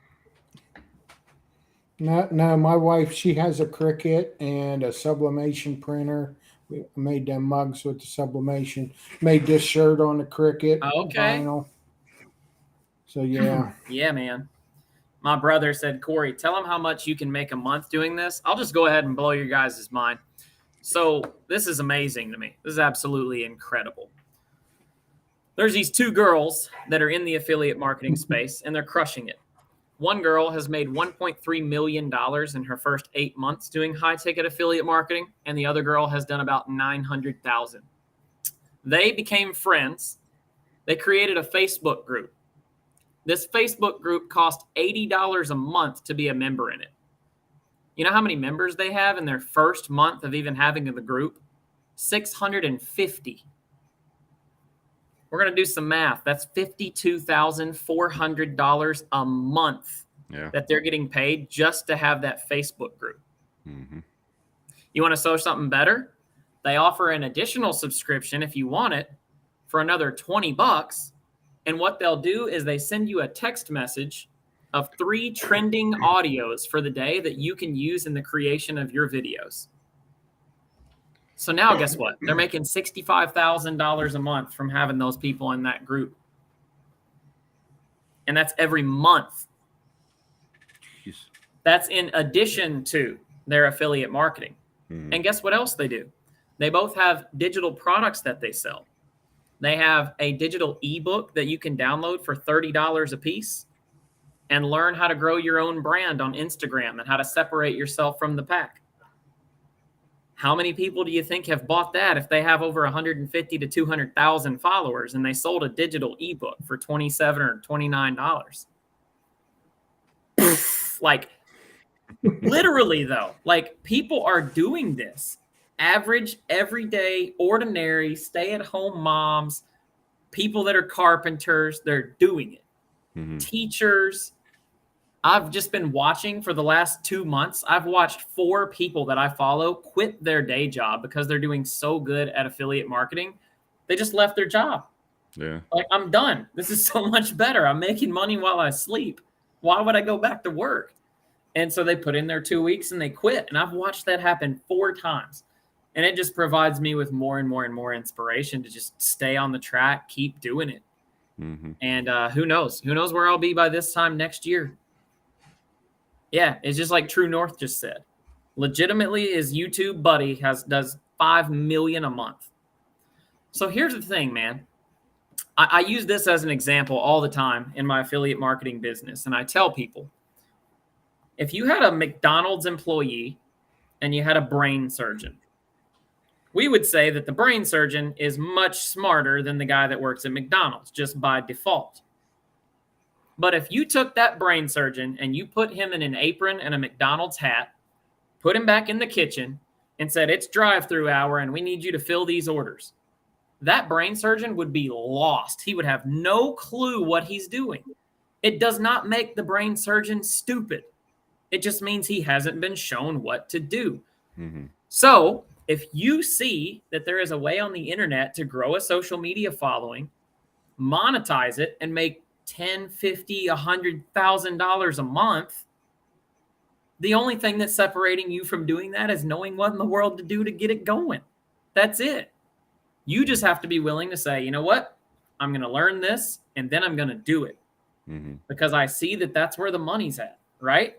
No, my wife, she has a Cricut and a sublimation printer. We made them mugs with the sublimation. Made this shirt on the Cricut Okay. vinyl. So yeah. Yeah, man. My brother said, Cory, tell him how much you can make a month doing this. I'll just go ahead and blow your guys' mind. So this is amazing to me. This is absolutely incredible. There's these 2 girls that are in the affiliate marketing space, and they're crushing it. One girl has made $1.3 million in her first 8 months doing high ticket affiliate marketing, and the other girl has done about 900,000. They became friends. They created a Facebook group. This Facebook group cost $80 a month to be a member in it. You know how many members they have in their first month of even having the group? 650. We're going to do some math. That's $52,400 a month that they're getting paid just to have that Facebook group. Mm-hmm. You want to show something better? They offer an additional subscription if you want it for another $20. And what they'll do is they send you a text message of 3 trending audios for the day that you can use in the creation of your videos. So now guess what? They're making $65,000 a month from having those people in that group. And that's every month. Jeez. That's in addition to their affiliate marketing. Mm-hmm. And guess what else they do? They both have digital products that they sell. They have a digital ebook that you can download for $30 a piece and learn how to grow your own brand on Instagram and how to separate yourself from the pack. How many people do you think have bought that if they have over 150 to 200,000 followers and they sold a digital ebook for $27 or $29? Like, literally, though, like, people are doing this. Average, everyday, ordinary, stay-at-home moms, people that are carpenters, they're doing it. Mm-hmm. Teachers. I've just been watching for the last 2 months. I've watched 4 people that I follow quit their day job because they're doing so good at affiliate marketing. They just left their job. Yeah. Like, I'm done. This is so much better. I'm making money while I sleep. Why would I go back to work? And so they put in their 2 weeks and they quit. And I've watched that happen 4 times. And it just provides me with more and more and more inspiration to just stay on the track, keep doing it. Mm-hmm. And who knows? Who knows where I'll be by this time next year? Yeah, it's just like True North just said. Legitimately, his YouTube buddy does $5 million a month. So here's the thing, man. I use this as an example all the time in my affiliate marketing business. And I tell people, if you had a McDonald's employee and you had a brain surgeon, we would say that the brain surgeon is much smarter than the guy that works at McDonald's just by default. But if you took that brain surgeon and you put him in an apron and a McDonald's hat, put him back in the kitchen and said, it's drive-through hour and we need you to fill these orders, that brain surgeon would be lost. He would have no clue what he's doing. It does not make the brain surgeon stupid. It just means he hasn't been shown what to do. Mm-hmm. So if you see that there is a way on the internet to grow a social media following, monetize it, and make $10,000, $50,000, $100,000 a month, the only thing that's separating you from doing that is knowing what in the world to do to get it going. That's it. You just have to be willing to say, you know what? I'm going to learn this and then I'm going to do it. Mm-hmm. Because I see that that's where the money's at, right?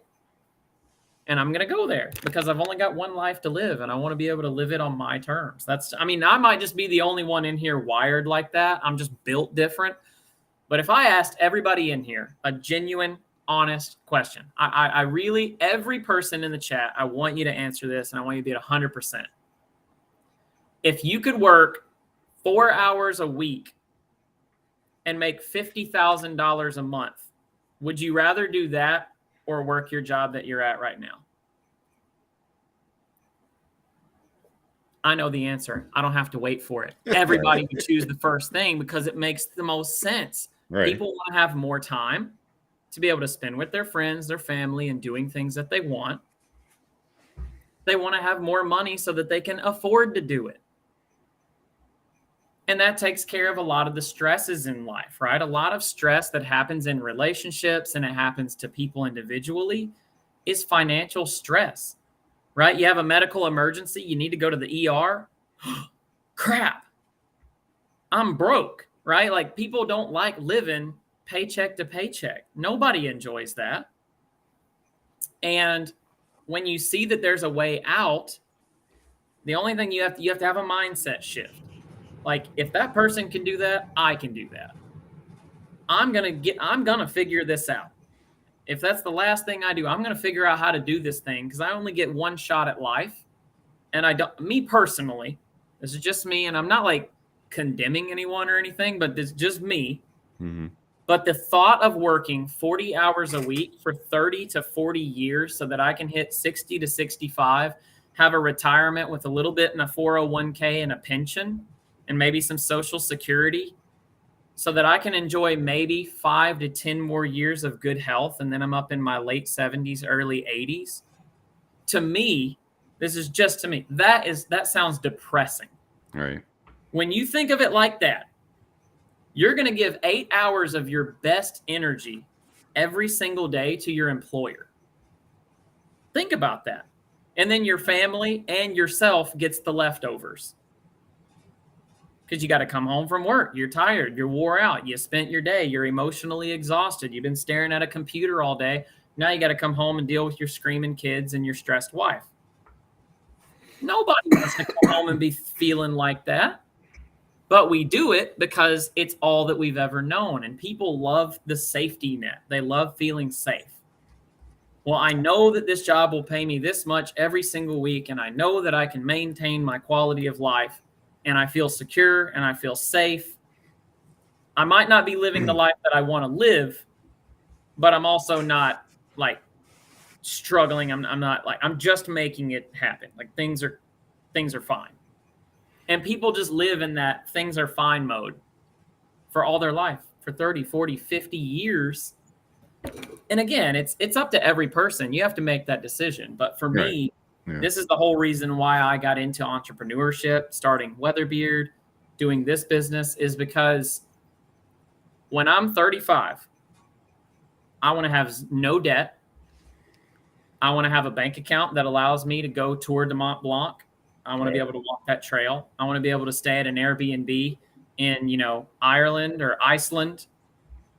And I'm going to go there because I've only got one life to live and I want to be able to live it on my terms. I might just be the only one in here wired like that. I'm just built different. But if I asked everybody in here a genuine, honest question, I really, every person in the chat, I want you to answer this and I want you to be at 100%. If you could work 4 hours a week and make $50,000 a month, would you rather do that or work your job that you're at right now? I know the answer. I don't have to wait for it. Everybody would choose the first thing because it makes the most sense. Right. People want to have more time to be able to spend with their friends, their family, and doing things that they want. They want to have more money so that they can afford to do it. And that takes care of a lot of the stresses in life, right? A lot of stress that happens in relationships and it happens to people individually is financial stress, right? You have a medical emergency. You need to go to the ER. Crap. I'm broke, right? Like, people don't like living paycheck to paycheck. Nobody enjoys that. And when you see that there's a way out, the only thing you have to have a mindset shift. Like, if that person can do that, I can do that. I'm going to figure this out. if that's the last thing I do, I'm going to figure out how to do this thing because I only get one shot at life. And me personally, this is just me, and I'm not like condemning anyone or anything, but it's just me. Mm-hmm. But the thought of working 40 hours a week for 30 to 40 years so that I can hit 60 to 65, have a retirement with a little bit in a 401k and a pension and maybe some social security so that I can enjoy maybe 5 to 10 more years of good health. And then I'm up in my late 70s, early 80s. To me, this is just to me. That sounds depressing. Right. When you think of it like that, you're going to give 8 hours of your best energy every single day to your employer. Think about that. And then your family and yourself gets the leftovers. Because you got to come home from work. You're tired. You're wore out. You spent your day. You're emotionally exhausted. You've been staring at a computer all day. Now you got to come home and deal with your screaming kids and your stressed wife. Nobody wants to come home and be feeling like that. But we do it because it's all that we've ever known. And people love the safety net. They love feeling safe. Well, I know that this job will pay me this much every single week. And I know that I can maintain my quality of life. And I feel secure and I feel safe. I might not be living the life that I want to live, but I'm also not like struggling. I'm not like, I'm just making it happen. Like things are fine. And people just live in that things are fine mode for all their life, for 30, 40, 50 years. And again, it's up to every person. You have to make that decision. But for me, this is the whole reason why I got into entrepreneurship, starting Weatherbeard, doing this business, is because when I'm 35, I want to have no debt. I want to have a bank account that allows me to go tour de Mont Blanc. I want to be able to walk that trail. I want to be able to stay at an Airbnb in, Ireland or Iceland.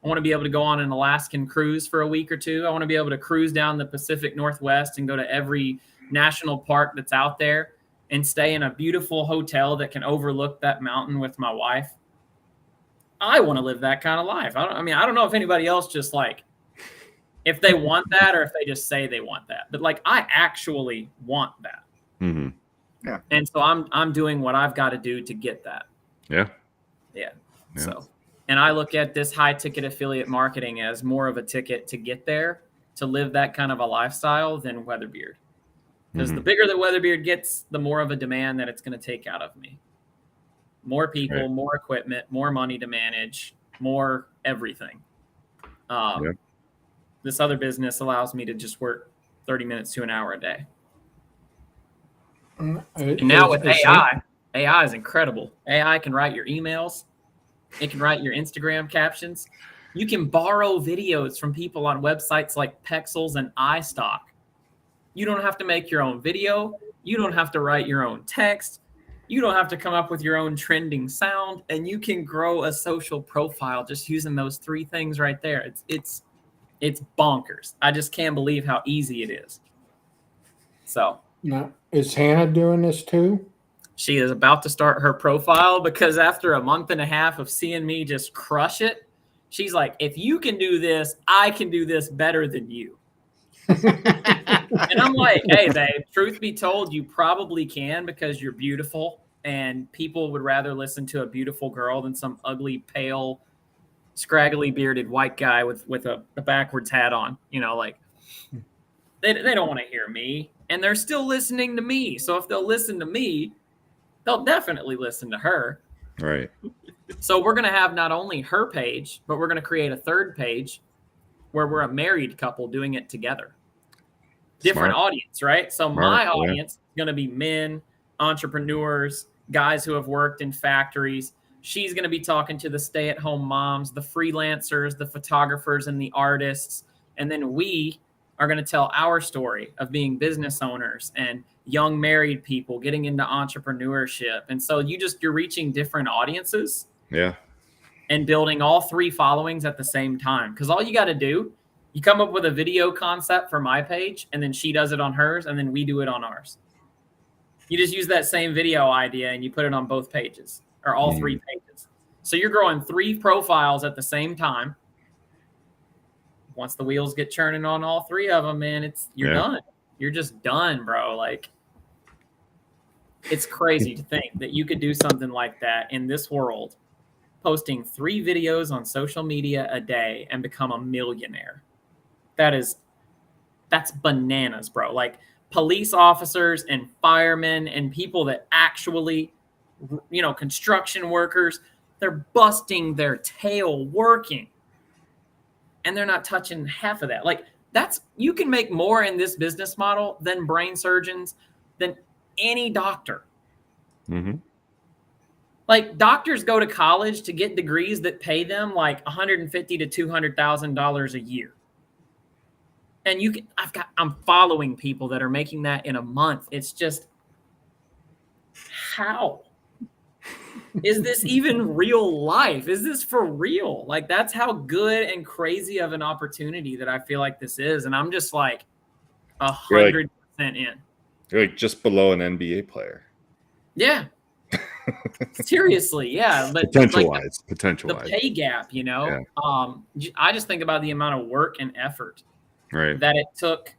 I want to be able to go on an Alaskan cruise for a week or two. I want to be able to cruise down the Pacific Northwest and go to every national park that's out there and stay in a beautiful hotel that can overlook that mountain with my wife. I want to live that kind of life. I don't know if anybody else just like, if they want that or if they just say they want that, but like I actually want that. Mm-hmm. Yeah. And so I'm doing what I've got to do to get that. Yeah. So, and I look at this high ticket affiliate marketing as more of a ticket to get there, to live that kind of a lifestyle than Weatherbeard. Because the bigger that Weatherbeard gets, the more of a demand that it's going to take out of me. More people, more equipment, more money to manage, more everything. This other business allows me to just work 30 minutes to an hour a day. And now with AI is incredible. AI can write your emails. It can write your Instagram captions. You can borrow videos from people on websites like Pexels and iStock. You don't have to make your own video. You don't have to write your own text. You don't have to come up with your own trending sound. And you can grow a social profile just using those 3 things right there. It's bonkers. I just can't believe how easy it is. So now, is Hannah doing this too? she is about to start her profile because after a month and a half of seeing me just crush it, she's like, if you can do this, I can do this better than you. And I'm like, hey, babe, truth be told, you probably can because you're beautiful and people would rather listen to a beautiful girl than some ugly, pale, scraggly bearded white guy with a backwards hat on. Like they don't want to hear me and they're still listening to me. So if they'll listen to me, they'll definitely listen to her. Right. So we're going to have not only her page, but we're going to create a third page where we're a married couple doing it together. Different audience, right? So my audience is going to be men, entrepreneurs, guys who have worked in factories. She's going to be talking to the stay-at-home moms, the freelancers, the photographers, and the artists. And then we are going to tell our story of being business owners and young married people getting into entrepreneurship. And so you're reaching different audiences. Yeah. And building all 3 followings at the same time. Because all you got to do, you come up with a video concept for my page, and then she does it on hers, and then we do it on ours. You just use that same video idea, and you put it on both pages, or all 3 pages. So you're growing 3 profiles at the same time. once the wheels get churning on all three of them, man, you're done. You're just done, bro. Like, it's crazy to think that you could do something like that in this world, posting 3 videos on social media a day and become a millionaire. That's bananas, bro. Like, police officers and firemen and people that actually, construction workers, they're busting their tail working, and they're not touching half of that. Like, you can make more in this business model than brain surgeons, than any doctor. Mm-hmm. Like, doctors go to college to get degrees that pay them like $150,000 to $200,000 a year. And I'm following people that are making that in a month. It's just, how is this even real life? Is this for real? Like, that's how good and crazy of an opportunity that I feel like this is. And I'm just like 100% in. You're like just below an NBA player. Yeah. Seriously, yeah. But potential-wise. The pay gap, Yeah. I just think about the amount of work and effort that it took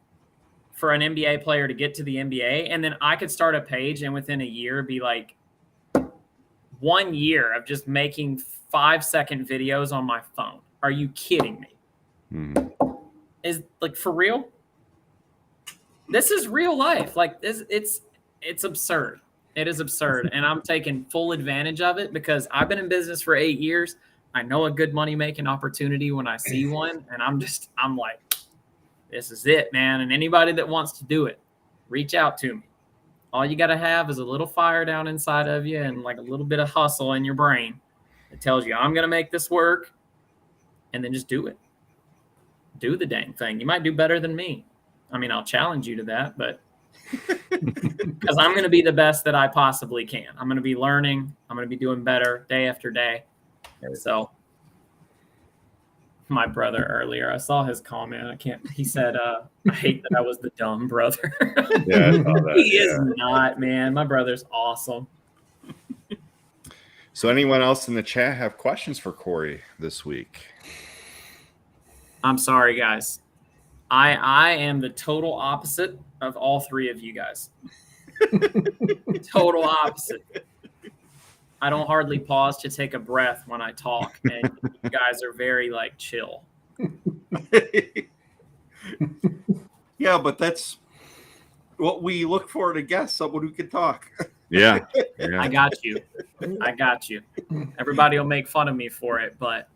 for an NBA player to get to the NBA. And then I could start a page and within a year be like 1 year of just making 5-second videos on my phone. Are you kidding me? Mm-hmm. Is like, for real? This is real life. Like, it's absurd. It is absurd. And I'm taking full advantage of it because I've been in business for 8 years. I know a good money-making opportunity when I see one. And I'm like, this is it, man. And anybody that wants to do it, reach out to me. All you got to have is a little fire down inside of you and like a little bit of hustle in your brain that tells you, I'm going to make this work. And then just do it. Do the dang thing. You might do better than me. I mean, I'll challenge you to that, but because I'm going to be the best that I possibly can. I'm going to be learning. I'm going to be doing better day after day. So my brother earlier, I saw his comment. He said, I hate that I was the dumb brother. Yeah, I saw that. He is not, man. My brother's awesome. So anyone else in the chat have questions for Cory this week? I'm sorry, guys. I am the total opposite of all 3 of you guys. Total opposite. I don't hardly pause to take a breath when I talk, and you guys are very like chill. Yeah, but that's what we look for to guess, someone who can talk. Yeah. I got you. Everybody will make fun of me for it, but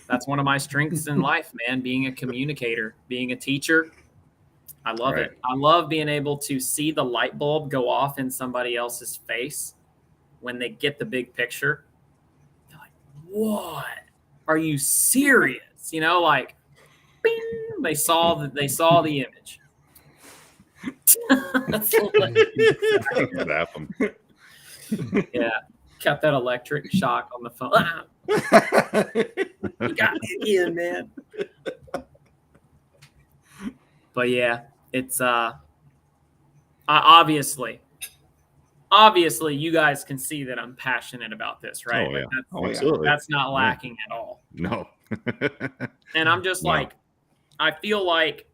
that's one of my strengths in life, man. Being a communicator, being a teacher. I love it. I love being able to see the light bulb go off in somebody else's face when they get the big picture. They're like, what? Are you serious? Like, bing, they saw the image. Zap 'em. Yeah. Got that electric shock on the phone. You got me again, man. But yeah, it's obviously you guys can see that I'm passionate about this, right? Oh, yeah. Absolutely. That's not lacking at all. No. And I'm just like, I feel like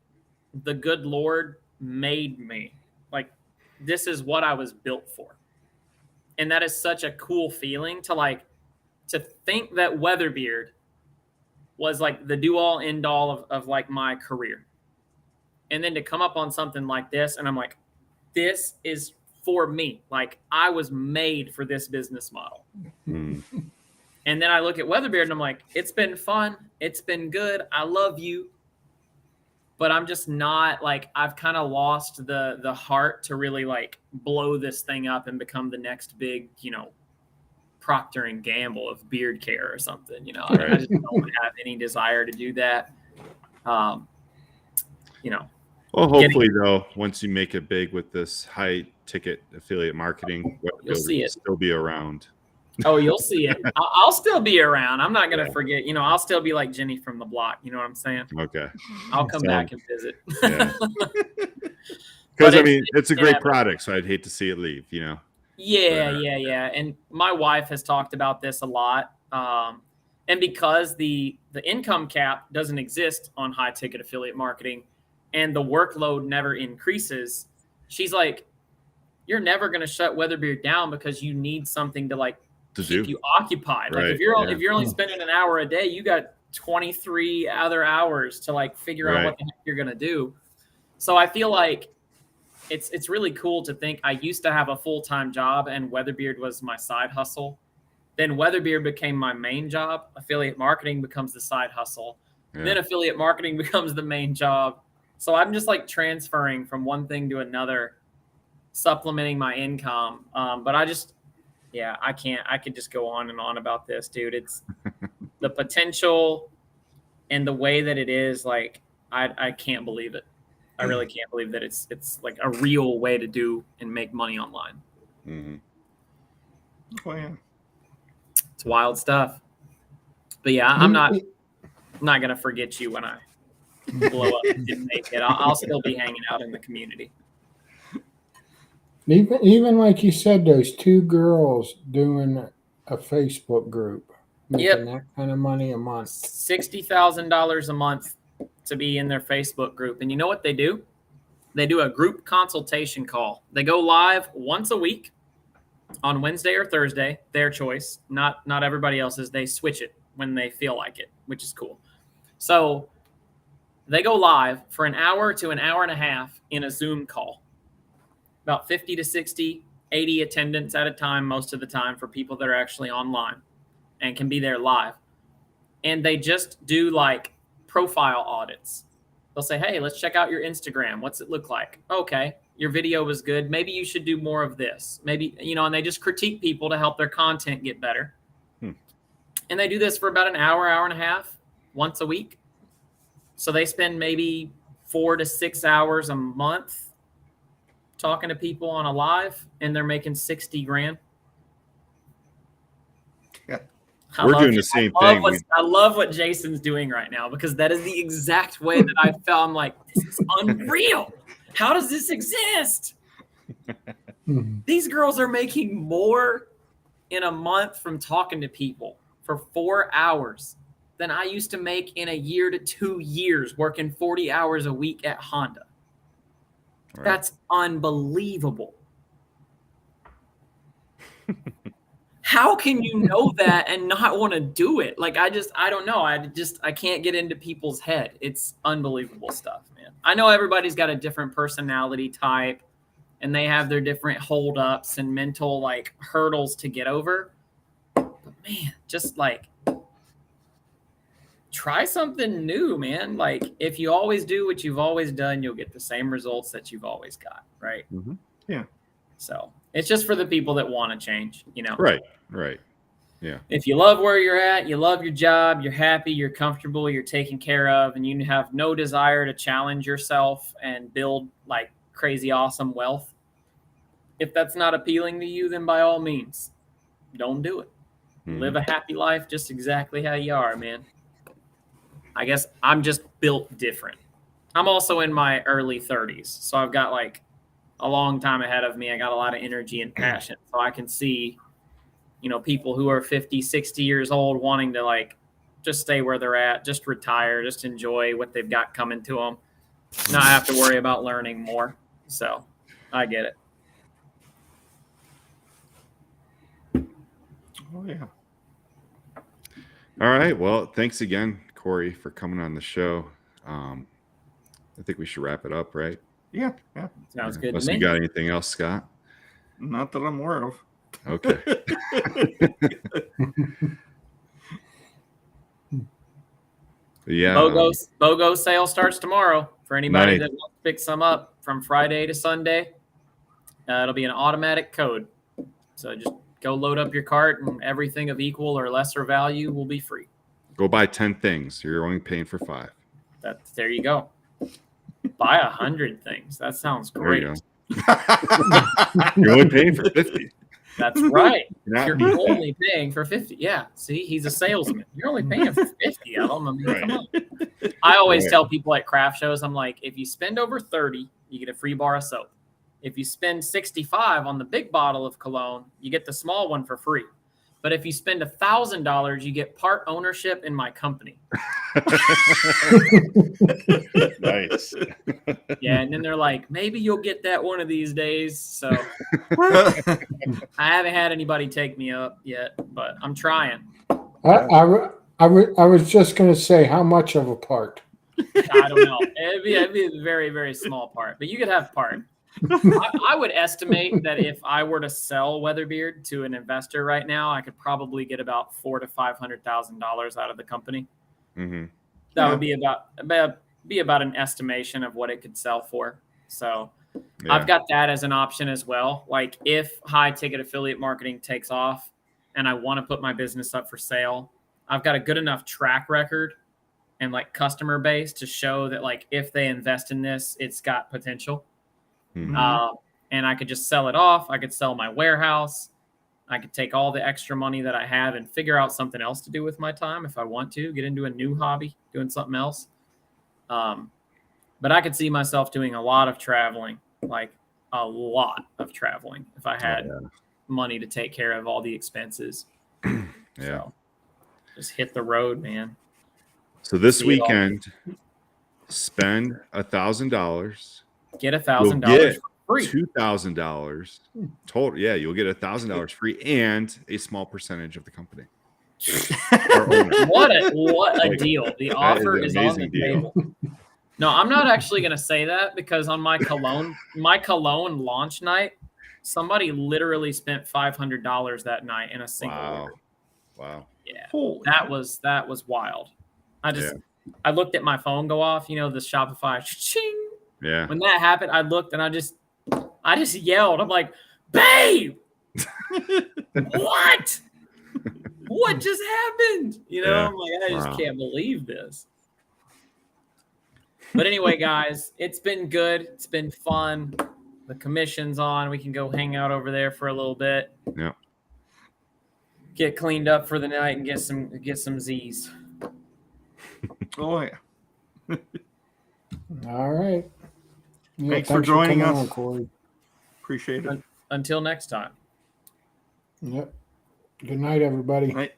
the good Lord made me. Like, this is what I was built for. And that is such a cool feeling to think that Weatherbeard was like the do all end all of like my career. And then to come up on something like this, and I'm like, this is for me. Like, I was made for this business model. Mm. And then I look at Weatherbeard and I'm like, it's been fun. It's been good. I love you. But I'm just not like, I've kind of lost the heart to really like blow this thing up and become the next big, Procter and Gamble of beard care or something. I just don't have any desire to do that. Well, hopefully, though, once you make it big with this high ticket affiliate marketing, you'll see it still be around. Oh, you'll see it. I'll still be around. I'm not going to forget. I'll still be like Jenny from the block. You know what I'm saying? Okay. I'll come back and visit. Yeah. Because, it's a great product, so I'd hate to see it leave, Yeah. And my wife has talked about this a lot. And because the income cap doesn't exist on high ticket affiliate marketing and the workload never increases, she's like, you're never going to shut Weatherbeard down because you need something to like keep you occupied. Right. Like if you're only spending an hour a day, you got 23 other hours to like figure out what the heck you're going to do. So I feel like it's really cool to think I used to have a full-time job and Weatherbeard was my side hustle. Then Weatherbeard became my main job. Affiliate marketing becomes the side hustle. Yeah. Then affiliate marketing becomes the main job. So I'm just like transferring from one thing to another, supplementing my income. But I can't. I could just go on and on about this, dude. It's the potential and the way that it is. Like I can't believe it. I really can't believe that it's like a real way to do and make money online. Mm-hmm. Oh yeah. It's wild stuff. But yeah, I'm not gonna forget you when I blow up and didn't make it. I'll still be hanging out in the community. Even like you said, those two girls doing a Facebook group, making that kind of money a month. $60,000 a month to be in their Facebook group. And you know what they do? They do a group consultation call. They go live once a week on Wednesday or Thursday, their choice, not everybody else's. They switch it when they feel like it, which is cool. So they go live for an hour to an hour and a half in a Zoom call. About 50 to 60, 80 attendants at a time, most of the time, for people that are actually online and can be there live. And they just do like profile audits. They'll say, hey, let's check out your Instagram. What's it look like? Okay, your video was good. Maybe you should do more of this. Maybe, and they just critique people to help their content get better. And they do this for about an hour, hour and a half, once a week. So they spend maybe 4 to 6 hours a month talking to people on a live, and they're making $60,000. Yeah. We're doing the same thing. I love what Jason's doing right now, because that is the exact way that I felt. I'm like, this is unreal. How does this exist? These girls are making more in a month from talking to people for 4 hours than I used to make in a year to 2 years working 40 hours a week at Honda. Right. That's unbelievable. How can you know that and not want to do it? Like, I don't know. I can't get into people's head. It's unbelievable stuff, man. I know everybody's got a different personality type and they have their different holdups and mental like hurdles to get over. But man, just like try something new, man. Like if you always do what you've always done, you'll get the same results that you've always got. Right. Mm-hmm. Yeah. So it's just for the people that want to change, Right. Yeah. If you love where you're at, you love your job, you're happy, you're comfortable, you're taken care of, and you have no desire to challenge yourself and build like crazy awesome wealth. If that's not appealing to you, then by all means, don't do it. Mm-hmm. Live a happy life just exactly how you are, man. I guess I'm just built different. I'm also in my early 30s, so I've got like a long time ahead of me. I got a lot of energy and passion, so I can see, people who are 50, 60 years old wanting to like just stay where they're at, just retire, just enjoy what they've got coming to them, not have to worry about learning more. So I get it. Oh, yeah. All right. Well, thanks again, Cory, for coming on the show. I think we should wrap it up, right? Yeah. Sounds good. Unless you got anything else, Scott? Not that I'm aware of. Okay. Yeah. BOGO sale starts tomorrow for anybody Nice. that wants to pick some up from Friday to Sunday. It'll be an automatic code. So just go load up your cart and everything of equal or lesser value will be free. Go buy 10 things. You're only paying for 5. There you go. Buy 100 things. That sounds great. You're only paying for 50. That's right. You're only paying for 50. Yeah. See, he's a salesman. You're only paying for 50 of them. I mean, come on. I always tell people at craft shows, I'm like, if you spend over 30, you get a free bar of soap. If you spend 65 on the big bottle of cologne, you get the small one for free. But if you spend $1,000, you get part ownership in my company. Nice. Yeah, and then they're like, maybe you'll get that one of these days. So I haven't had anybody take me up yet, but I'm trying. I was just going to say, how much of a part? I don't know. It'd be a very, very small part, but you could have part. I would estimate that if I were to sell Weatherbeard to an investor right now, I could probably get about $400,000 to $500,000 out of the company. Mm-hmm. That would be about an estimation of what it could sell for. So I've got that as an option as well. Like if high ticket affiliate marketing takes off and I want to put my business up for sale, I've got a good enough track record and like customer base to show that like if they invest in this, it's got potential. Mm-hmm. And I could just sell it off. I could sell my warehouse. I could take all the extra money that I have and figure out something else to do with my time if I want to, get into a new hobby, doing something else. But I could see myself doing a lot of traveling, like a lot of traveling if I had money to take care of all the expenses. So just hit the road, man. So this weekend, spend $1,000. Get $1,000 free. $2,000 total. Yeah, you'll get $1,000 free and a small percentage of the company. What a deal! The offer is on the table. No, I'm not actually going to say that because on my cologne launch night, somebody literally spent $500 that night in a single order. Wow. Yeah, that was wild. I looked at my phone go off. You know, the Shopify. Ching. Yeah. When that happened, I looked and I just yelled. I'm like, babe, what? What just happened? You know, I'm like, I just can't believe this. But anyway, guys, it's been good. It's been fun. The commission's on. We can go hang out over there for a little bit. Yeah. Get cleaned up for the night and get some Z's. Oh yeah. All right. Yeah, thanks for joining us, on, Cory. Appreciate it. Until next time. Yep. Good night, everybody. Night.